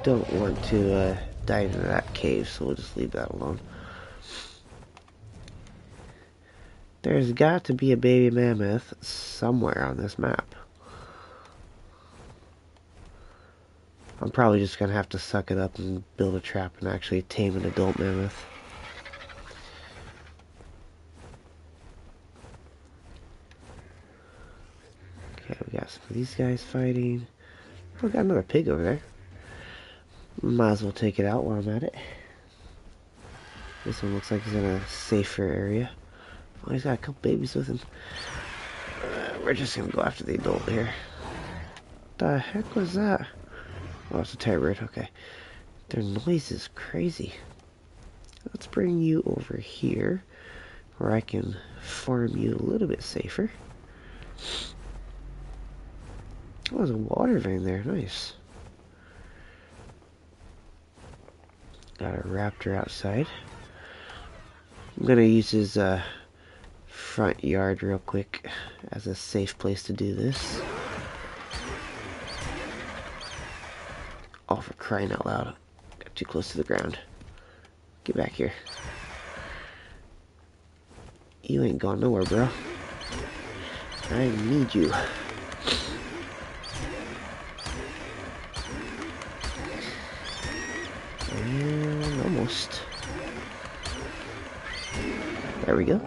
don't want to dive into that cave, so we'll just leave that alone. There's got to be a baby mammoth somewhere on this map. I'm probably just gonna have to suck it up and build a trap and actually tame an adult mammoth. Okay, we got some of these guys fighting. Oh, we got another pig over there. Might as well take it out while I'm at it. This one looks like he's in a safer area. Oh, he's got a couple babies with him. We're just gonna go after the adult here. The heck was that? Oh, it's a terror, okay. Their noise is crazy. Let's bring you over here, where I can farm you a little bit safer. Oh, there's a water vein there, nice. Got a raptor outside. I'm gonna use his front yard real quick as a safe place to do this. Oh, for crying out loud. Got too close to the ground. Get back here. You ain't going nowhere, bro. I need you. almost. There we go.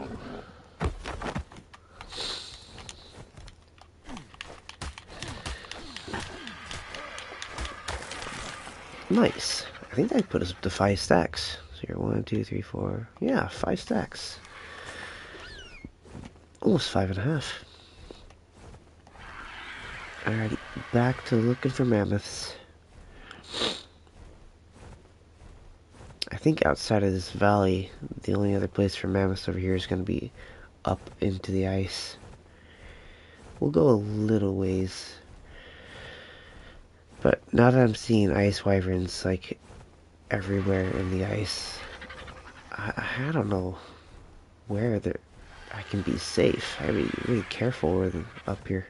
Nice. I think that put us up to 5 stacks. So you're 1, 2, 3, 4. Yeah, 5 stacks. Almost 5.5. Alrighty, back to looking for mammoths. I think outside of this valley, the only other place for mammoths over here is going to be up into the ice. We'll go a little ways. But now that I'm seeing ice wyverns like everywhere in the ice, I don't know where I can be safe. I gotta be really careful with them up here.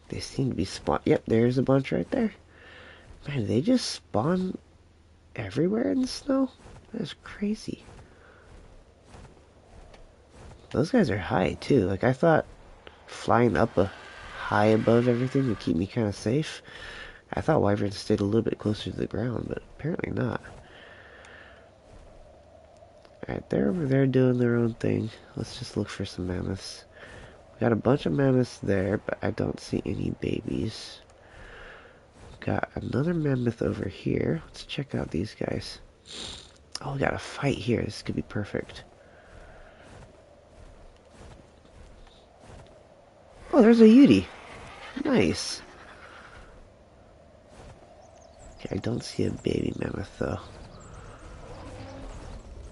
They seem to be spawn. Yep, there's a bunch right there. Man, they just spawn everywhere in the snow? That's crazy. Those guys are high too. Like, I thought flying up high above everything would keep me kind of safe. I thought wyverns stayed a little bit closer to the ground, but apparently not. Alright, they're over there doing their own thing. Let's just look for some mammoths. We got a bunch of mammoths there, but I don't see any babies. Got another mammoth over here. Let's check out these guys. Oh, we got a fight here. This could be perfect. Oh, there's a Yeti. Nice. Okay, I don't see a baby mammoth, though.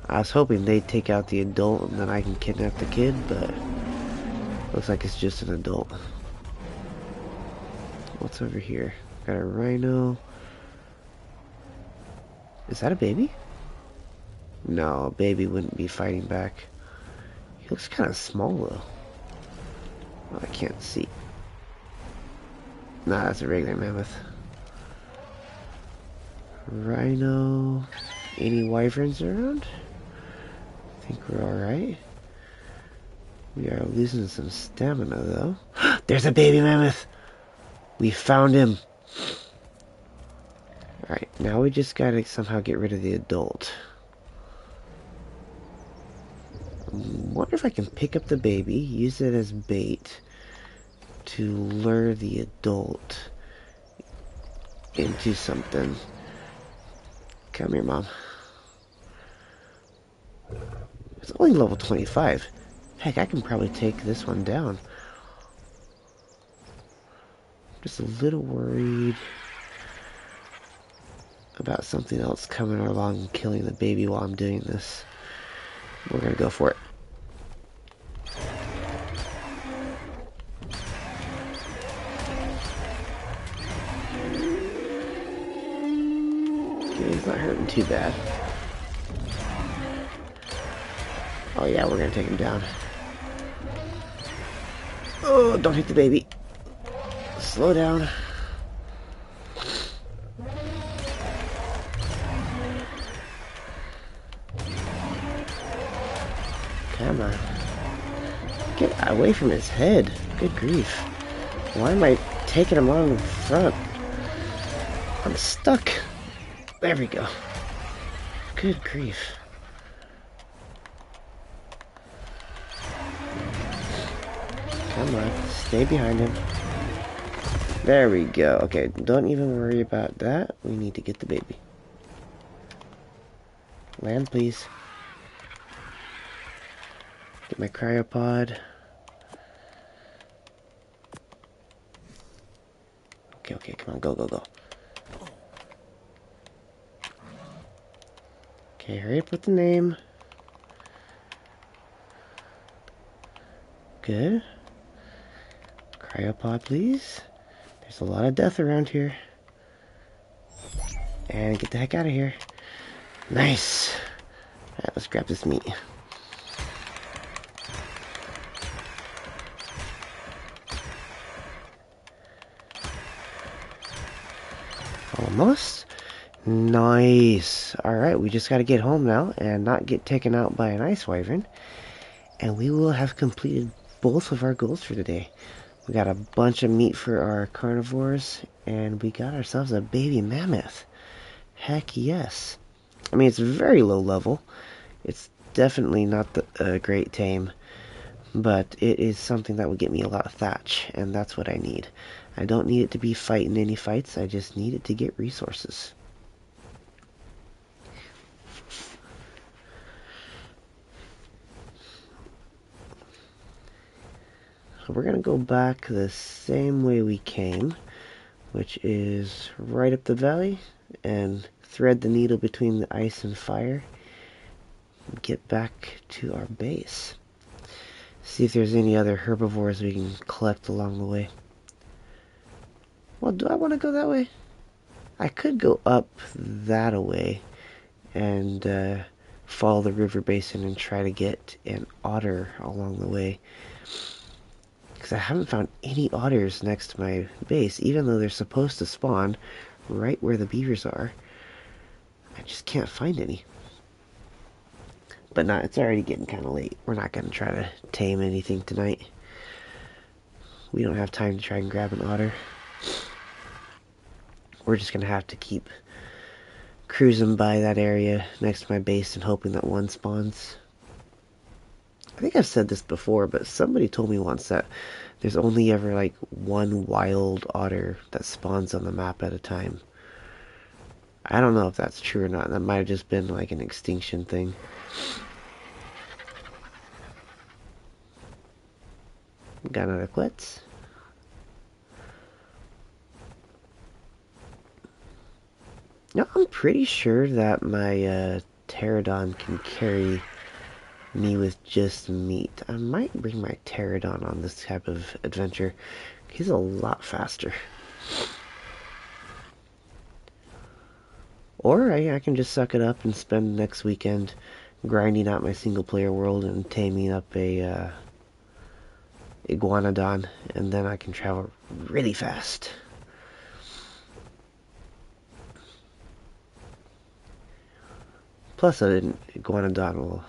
I was hoping they'd take out the adult and then I can kidnap the kid, but looks like it's just an adult. What's over here? Got a rhino. Is that a baby? No, a baby wouldn't be fighting back. He looks kind of small, though. Oh, I can't see. Nah, that's a regular mammoth. Rhino. Any wyverns around? I think we're alright. We are losing some stamina, though. There's a baby mammoth! We found him! Alright, now we just gotta somehow get rid of the adult. I wonder if I can pick up the baby, use it as bait to lure the adult into something. Come here, Mom. It's only level 25. Heck, I can probably take this one down. Just a little worried about something else coming along and killing the baby while I'm doing this. We're gonna go for it. Okay, he's not hurting too bad. Oh yeah, we're gonna take him down. Oh, don't hit the baby. Slow down. Come on. Get away from his head. Good grief. Why am I taking him on the front? I'm stuck. There we go. Good grief. Come on. Stay behind him. There we go. Okay, don't even worry about that. We need to get the baby. Land, please. Get my cryopod. Okay, come on, go, go, go. Okay, hurry up with the name. Good. Cryopod, please. There's a lot of death around here. And get the heck out of here. Nice. Alright, let's grab this meat. Almost. Nice. Alright, we just gotta get home now and not get taken out by an ice wyvern. And we will have completed both of our goals for today. We got a bunch of meat for our carnivores, and we got ourselves a baby mammoth. Heck yes. I mean, it's very low level. It's definitely not a great tame, but it is something that would get me a lot of thatch, and that's what I need. I don't need it to be fighting any fights, I just need it to get resources. So we're going to go back the same way we came, which is right up the valley, and thread the needle between the ice and fire, and get back to our base. See if there's any other herbivores we can collect along the way. Well, do I want to go that way? I could go up that way and follow the river basin and try to get an otter along the way. Because I haven't found any otters next to my base, even though they're supposed to spawn right where the beavers are. I just can't find any. But not, it's already getting kind of late. We're not going to try to tame anything tonight. We don't have time to try and grab an otter. We're just going to have to keep cruising by that area next to my base and hoping that one spawns. I think I've said this before, but somebody told me once that there's only ever like one wild otter that spawns on the map at a time. I don't know if that's true or not. That might have just been like an extinction thing. Got another Quetz. No, I'm pretty sure that my pterodon can carry me with just meat. I might bring my pterodon on this type of adventure. He's a lot faster. Or I can just suck it up and spend the next weekend grinding out my single player world and taming up a iguanodon, and then I can travel really fast. Plus, an iguanodon will...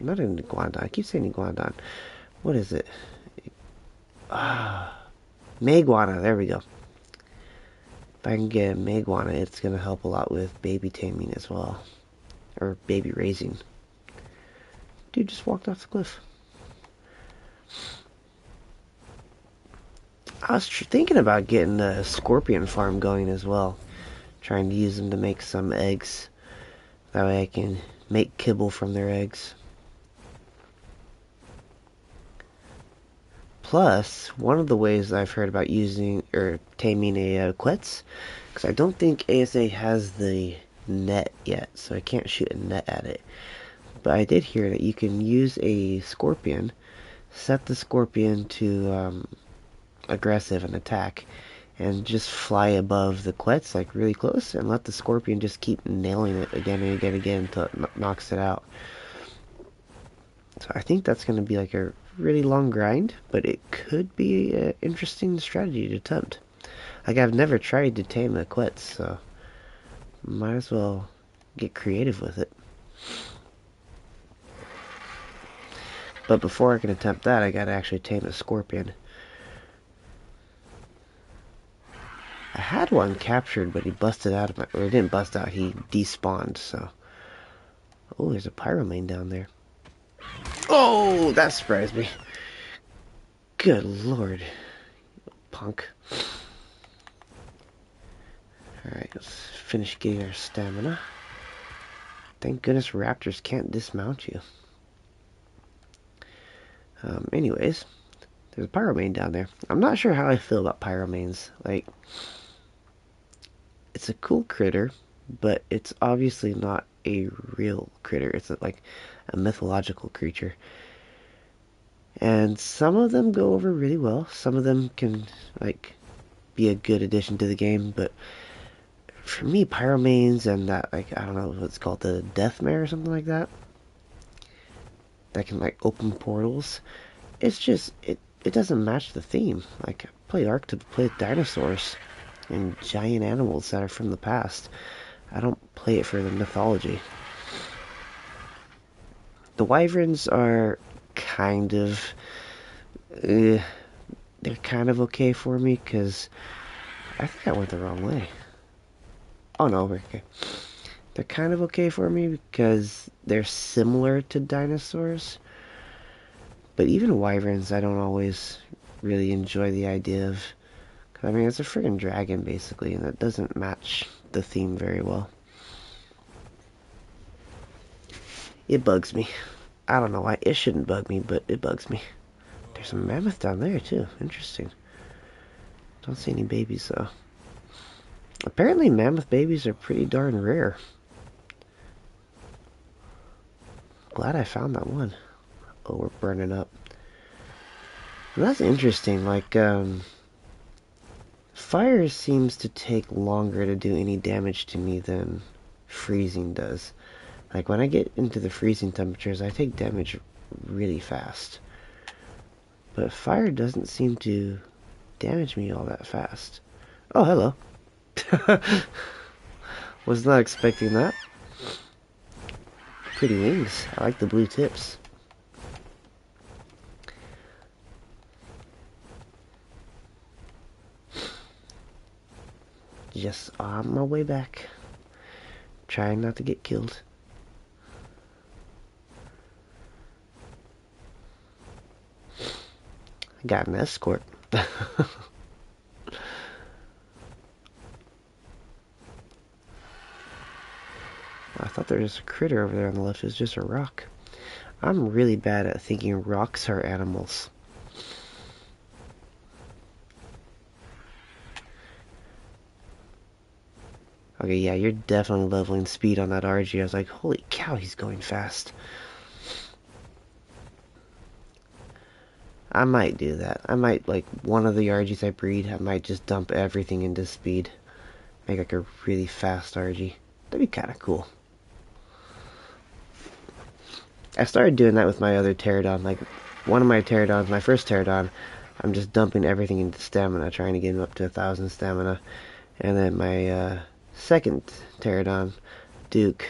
Not an iguanodon. I keep saying iguanodon. What is it? Meguana. There we go. If I can get a Meguana, it's going to help a lot with baby taming as well. Or baby raising. Dude just walked off the cliff. I was thinking about getting a scorpion farm going as well. Trying to use them to make some eggs. That way I can make kibble from their eggs. Plus, one of the ways I've heard about using or taming a Quetz, because I don't think ASA has the net yet, so I can't shoot a net at it. But I did hear that you can use a scorpion, set the scorpion to aggressive and attack, and just fly above the Quetz, like really close, and let the scorpion just keep nailing it again and again and again until it knocks it out. So I think that's going to be like a really long grind, but it could be an interesting strategy to attempt. Like, I've never tried to tame a Quetz, so might as well get creative with it. But before I can attempt that, I gotta actually tame a scorpion. I had one captured, but he busted out of my... Or he didn't bust out, he despawned, so... Oh, there's a pyromane down there. Oh, that surprised me. Good lord. Punk. Alright, let's finish getting our stamina. Thank goodness raptors can't dismount you. Anyways, there's a pyromane down there. I'm not sure how I feel about pyromanes. Like, it's a cool critter, but it's obviously not a real critter. It's like a mythological creature. And some of them go over really well. Some of them can, like, be a good addition to the game, but for me, pyromanes and that, like, I don't know what's called, the deathmare or something like that, that can, like, open portals, it's just, it doesn't match the theme. Like, I play Ark to play with dinosaurs and giant animals that are from the past. I don't play it for the mythology. The wyverns are kind of... they're kind of okay for me, because I think I went the wrong way. Oh no, we're okay. they're kind of okay for me because they're similar to dinosaurs. But even wyverns, I don't always really enjoy the idea of. I mean, it's a friggin' dragon, basically, and it doesn't match the theme very well. It bugs me. I don't know why. It shouldn't bug me, but it bugs me. There's a mammoth down there, too. Interesting. Don't see any babies, though. Apparently, mammoth babies are pretty darn rare. Glad I found that one. Oh, we're burning up. Well, that's interesting. Like, fire seems to take longer to do any damage to me than freezing does. Like, when I get into the freezing temperatures, I take damage really fast. But fire doesn't seem to damage me all that fast. Oh, hello. Was not expecting that. Pretty wings. I like the blue tips. Just on my way back. Trying not to get killed. I got an escort. I thought there was a critter over there on the left. It was just a rock. I'm really bad at thinking rocks are animals. Okay, yeah, you're definitely leveling speed on that RG. I was like, holy cow, he's going fast. I might do that. I might, like, one of the RGs I breed, I might just dump everything into speed. Make, like, a really fast RG. That'd be kind of cool. I started doing that with my other pterodon. Like, one of my pterodons, my first pterodon, I'm just dumping everything into stamina, trying to get him up to 1,000 stamina. And then my second pterodon, Duke,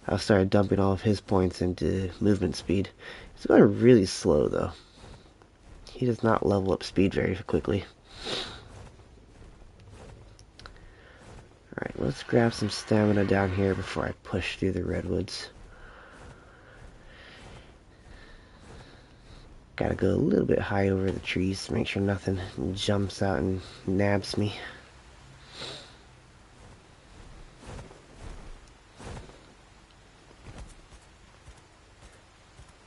I started dumping all of his points into movement speed. He's going really slow, though. He does not level up speed very quickly. Alright, let's grab some stamina down here before I push through the redwoods. Gotta go a little bit high over the trees to make sure nothing jumps out and nabs me.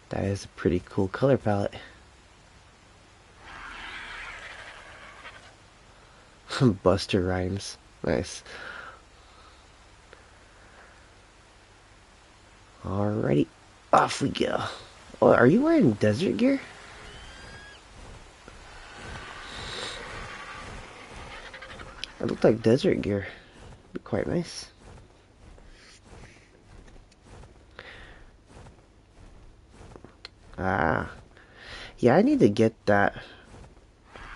That is a pretty cool color palette. Buster Rhymes. Nice. Alrighty, off we go. Oh, are you wearing desert gear? It looked like desert gear. Be quite nice. Ah. Yeah, I need to get that.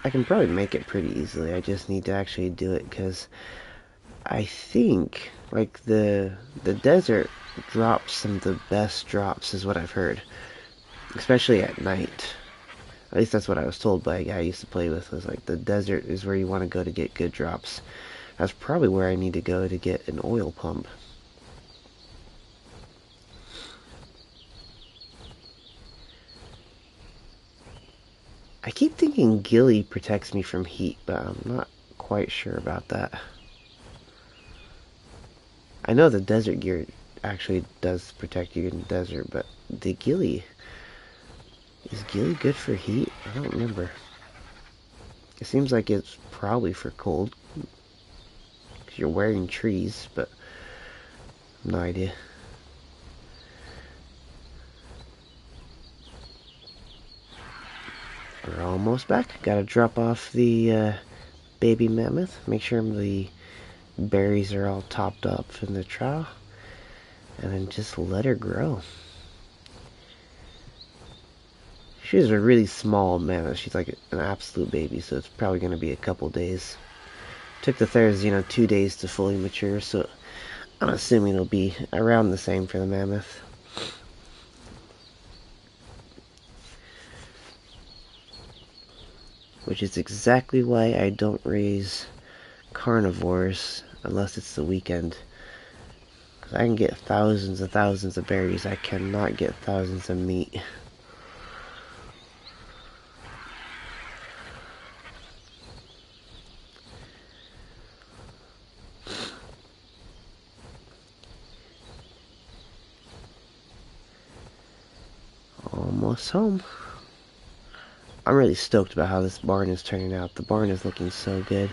I can probably make it pretty easily. I just need to actually do it because I think like the desert drops some of the best drops is what I've heard. Especially at night. At least that's what I was told by a guy I used to play with, was like the desert is where you want to go to get good drops. That's probably where I need to go to get an oil pump. I keep thinking ghillie protects me from heat, but I'm not quite sure about that. I know the desert gear actually does protect you in the desert, but the ghillie... Is ghillie good for heat? I don't remember. It seems like it's probably for cold. Because you're wearing trees, but... no idea. We're almost back. Gotta drop off the baby mammoth. Make sure the berries are all topped up in the trough. And then just let her grow. She's a really small mammoth. She's like an absolute baby, so it's probably going to be a couple days. Took the Therizino 2 days to fully mature, so I'm assuming it'll be around the same for the mammoth. Which is exactly why I don't raise carnivores unless it's the weekend. 'Cause I can get thousands and thousands of berries. I cannot get thousands of meat. Almost home. I'm really stoked about how this barn is turning out. The barn is looking so good.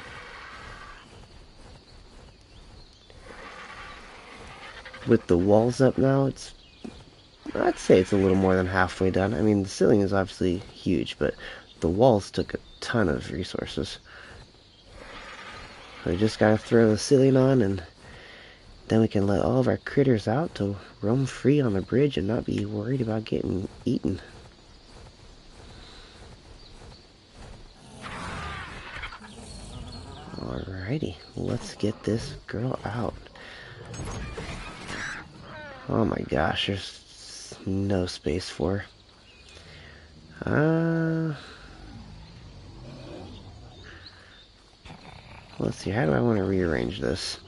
With the walls up now, I'd say it's a little more than halfway done. I mean, the ceiling is obviously huge, but the walls took a ton of resources. So we just gotta throw the ceiling on, and then we can let all of our critters out to roam free on the bridge and not be worried about getting eaten. Alrighty, let's get this girl out. Oh my gosh, there's no space for her. Let's see, how do I want to rearrange this?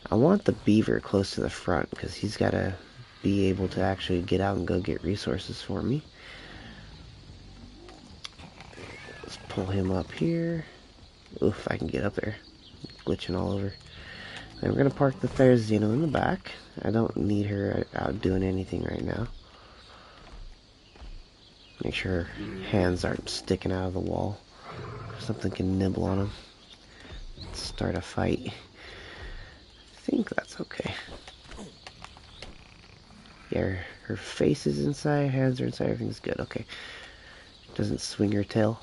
I want the beaver close to the front because he's got to be able to actually get out and go get resources for me. Let's pull him up here. Oof, I can get up there. Glitching all over. And we're going to park the Therizino in the back. I don't need her out doing anything right now. Make sure her hands aren't sticking out of the wall. Something can nibble on them. Start a fight. I think that's okay. Yeah, her face is inside, hands are inside, everything's good. Okay. Doesn't swing her tail.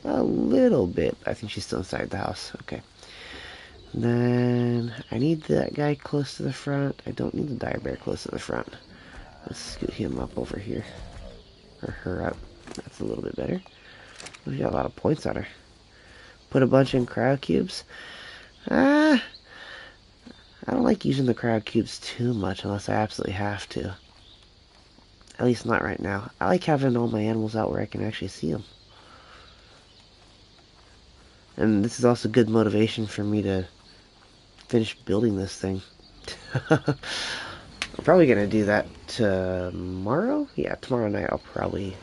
A little bit. I think she's still inside the house. Okay. Then I need that guy close to the front. I don't need the dire bear close to the front. Let's scoot him up over here. Or her up. That's a little bit better. We got a lot of points on her. Put a bunch in cryo cubes. I don't like using the cryo cubes too much unless I absolutely have to. At least not right now. I like having all my animals out where I can actually see them. And this is also good motivation for me to finish building this thing. I'm probably going to do that tomorrow. Yeah, tomorrow night I'll probably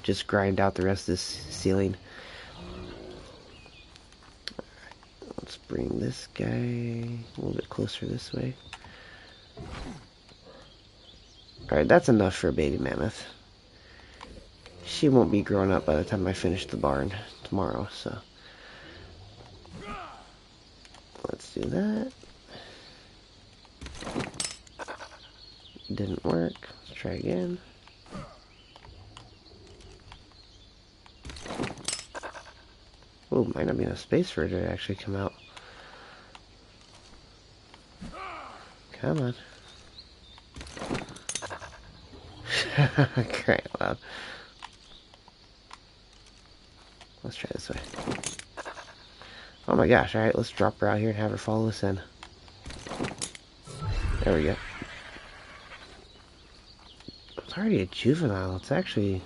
just grind out the rest of this ceiling. Let's bring this guy a little bit closer this way. Alright, that's enough for a baby mammoth. She won't be grown up by the time I finish the barn tomorrow, so. Let's do that. Didn't work. Let's try again. Oh, might not be enough space for it to actually come out. Come on. Crying out loud. Let's try this way. Oh my gosh, alright, let's drop her out here and have her follow us in. There we go. It's already a juvenile. It's actually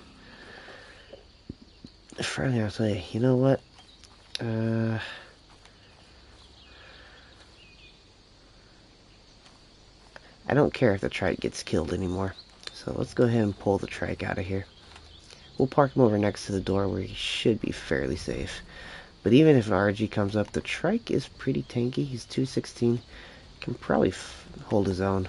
friendly. I'll tell you, you know what? I don't care if the trike gets killed anymore. So let's go ahead and pull the trike out of here. We'll park him over next to the door where he should be fairly safe. But even if an RG comes up, the trike is pretty tanky. He's 216. Can probably hold his own.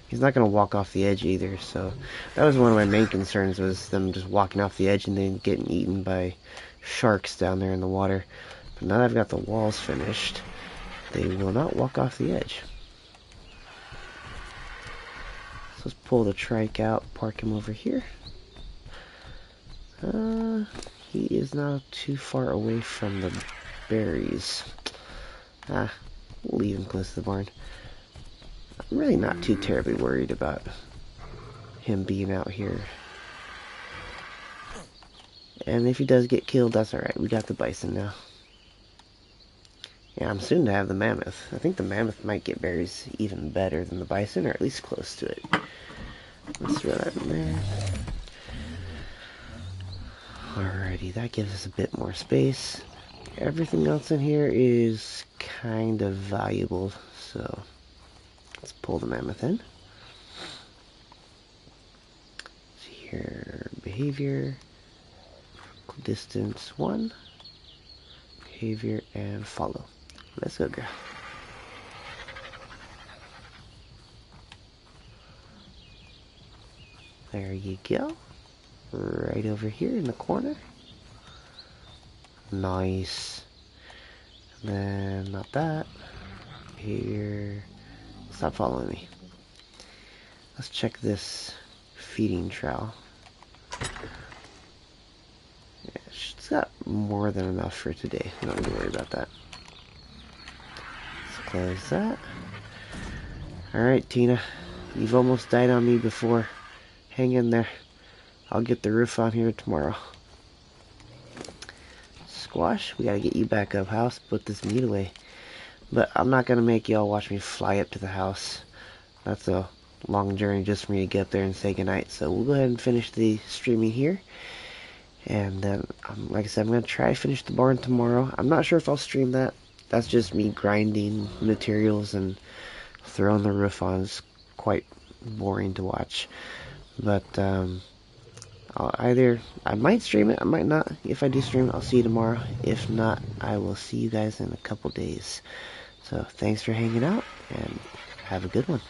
He's not going to walk off the edge either. So that was one of my main concerns, was them just walking off the edge and then getting eaten by sharks down there in the water. But now that I've got the walls finished, they will not walk off the edge. So let's pull the trike out, park him over here. He is not too far away from the berries. We'll leave him close to the barn. I'm really not too terribly worried about him being out here. And if he does get killed, that's alright. We got the bison now. Yeah, I'm soon to have the mammoth. I think the mammoth might get berries even better than the bison, or at least close to it. Let's throw that in there. Alrighty, that gives us a bit more space. Everything else in here is kind of valuable, so Let's pull the mammoth in. See here, behavior, distance 1, behavior, and follow. Let's go, girl. There you go. Right over here in the corner. Nice. And then, not that. Here. Stop following me. Let's check this feeding trowel. Yeah, she's got more than enough for today. I'm not gonna worry about that. Let's close that. Alright, Tina. You've almost died on me before. Hang in there. I'll get the roof on here tomorrow. Squash, we gotta get you back up house. Put this meat away. But I'm not gonna make y'all watch me fly up to the house. That's a long journey just for me to get there and say goodnight. So we'll go ahead and finish the streaming here. And then, like I said, I'm gonna try to finish the barn tomorrow. I'm not sure if I'll stream that. That's just me grinding materials and throwing the roof on. It's quite boring to watch. But I might stream it, I might not. If I do stream it, I'll see you tomorrow. If not, I will see you guys in a couple days. So thanks for hanging out, and have a good one.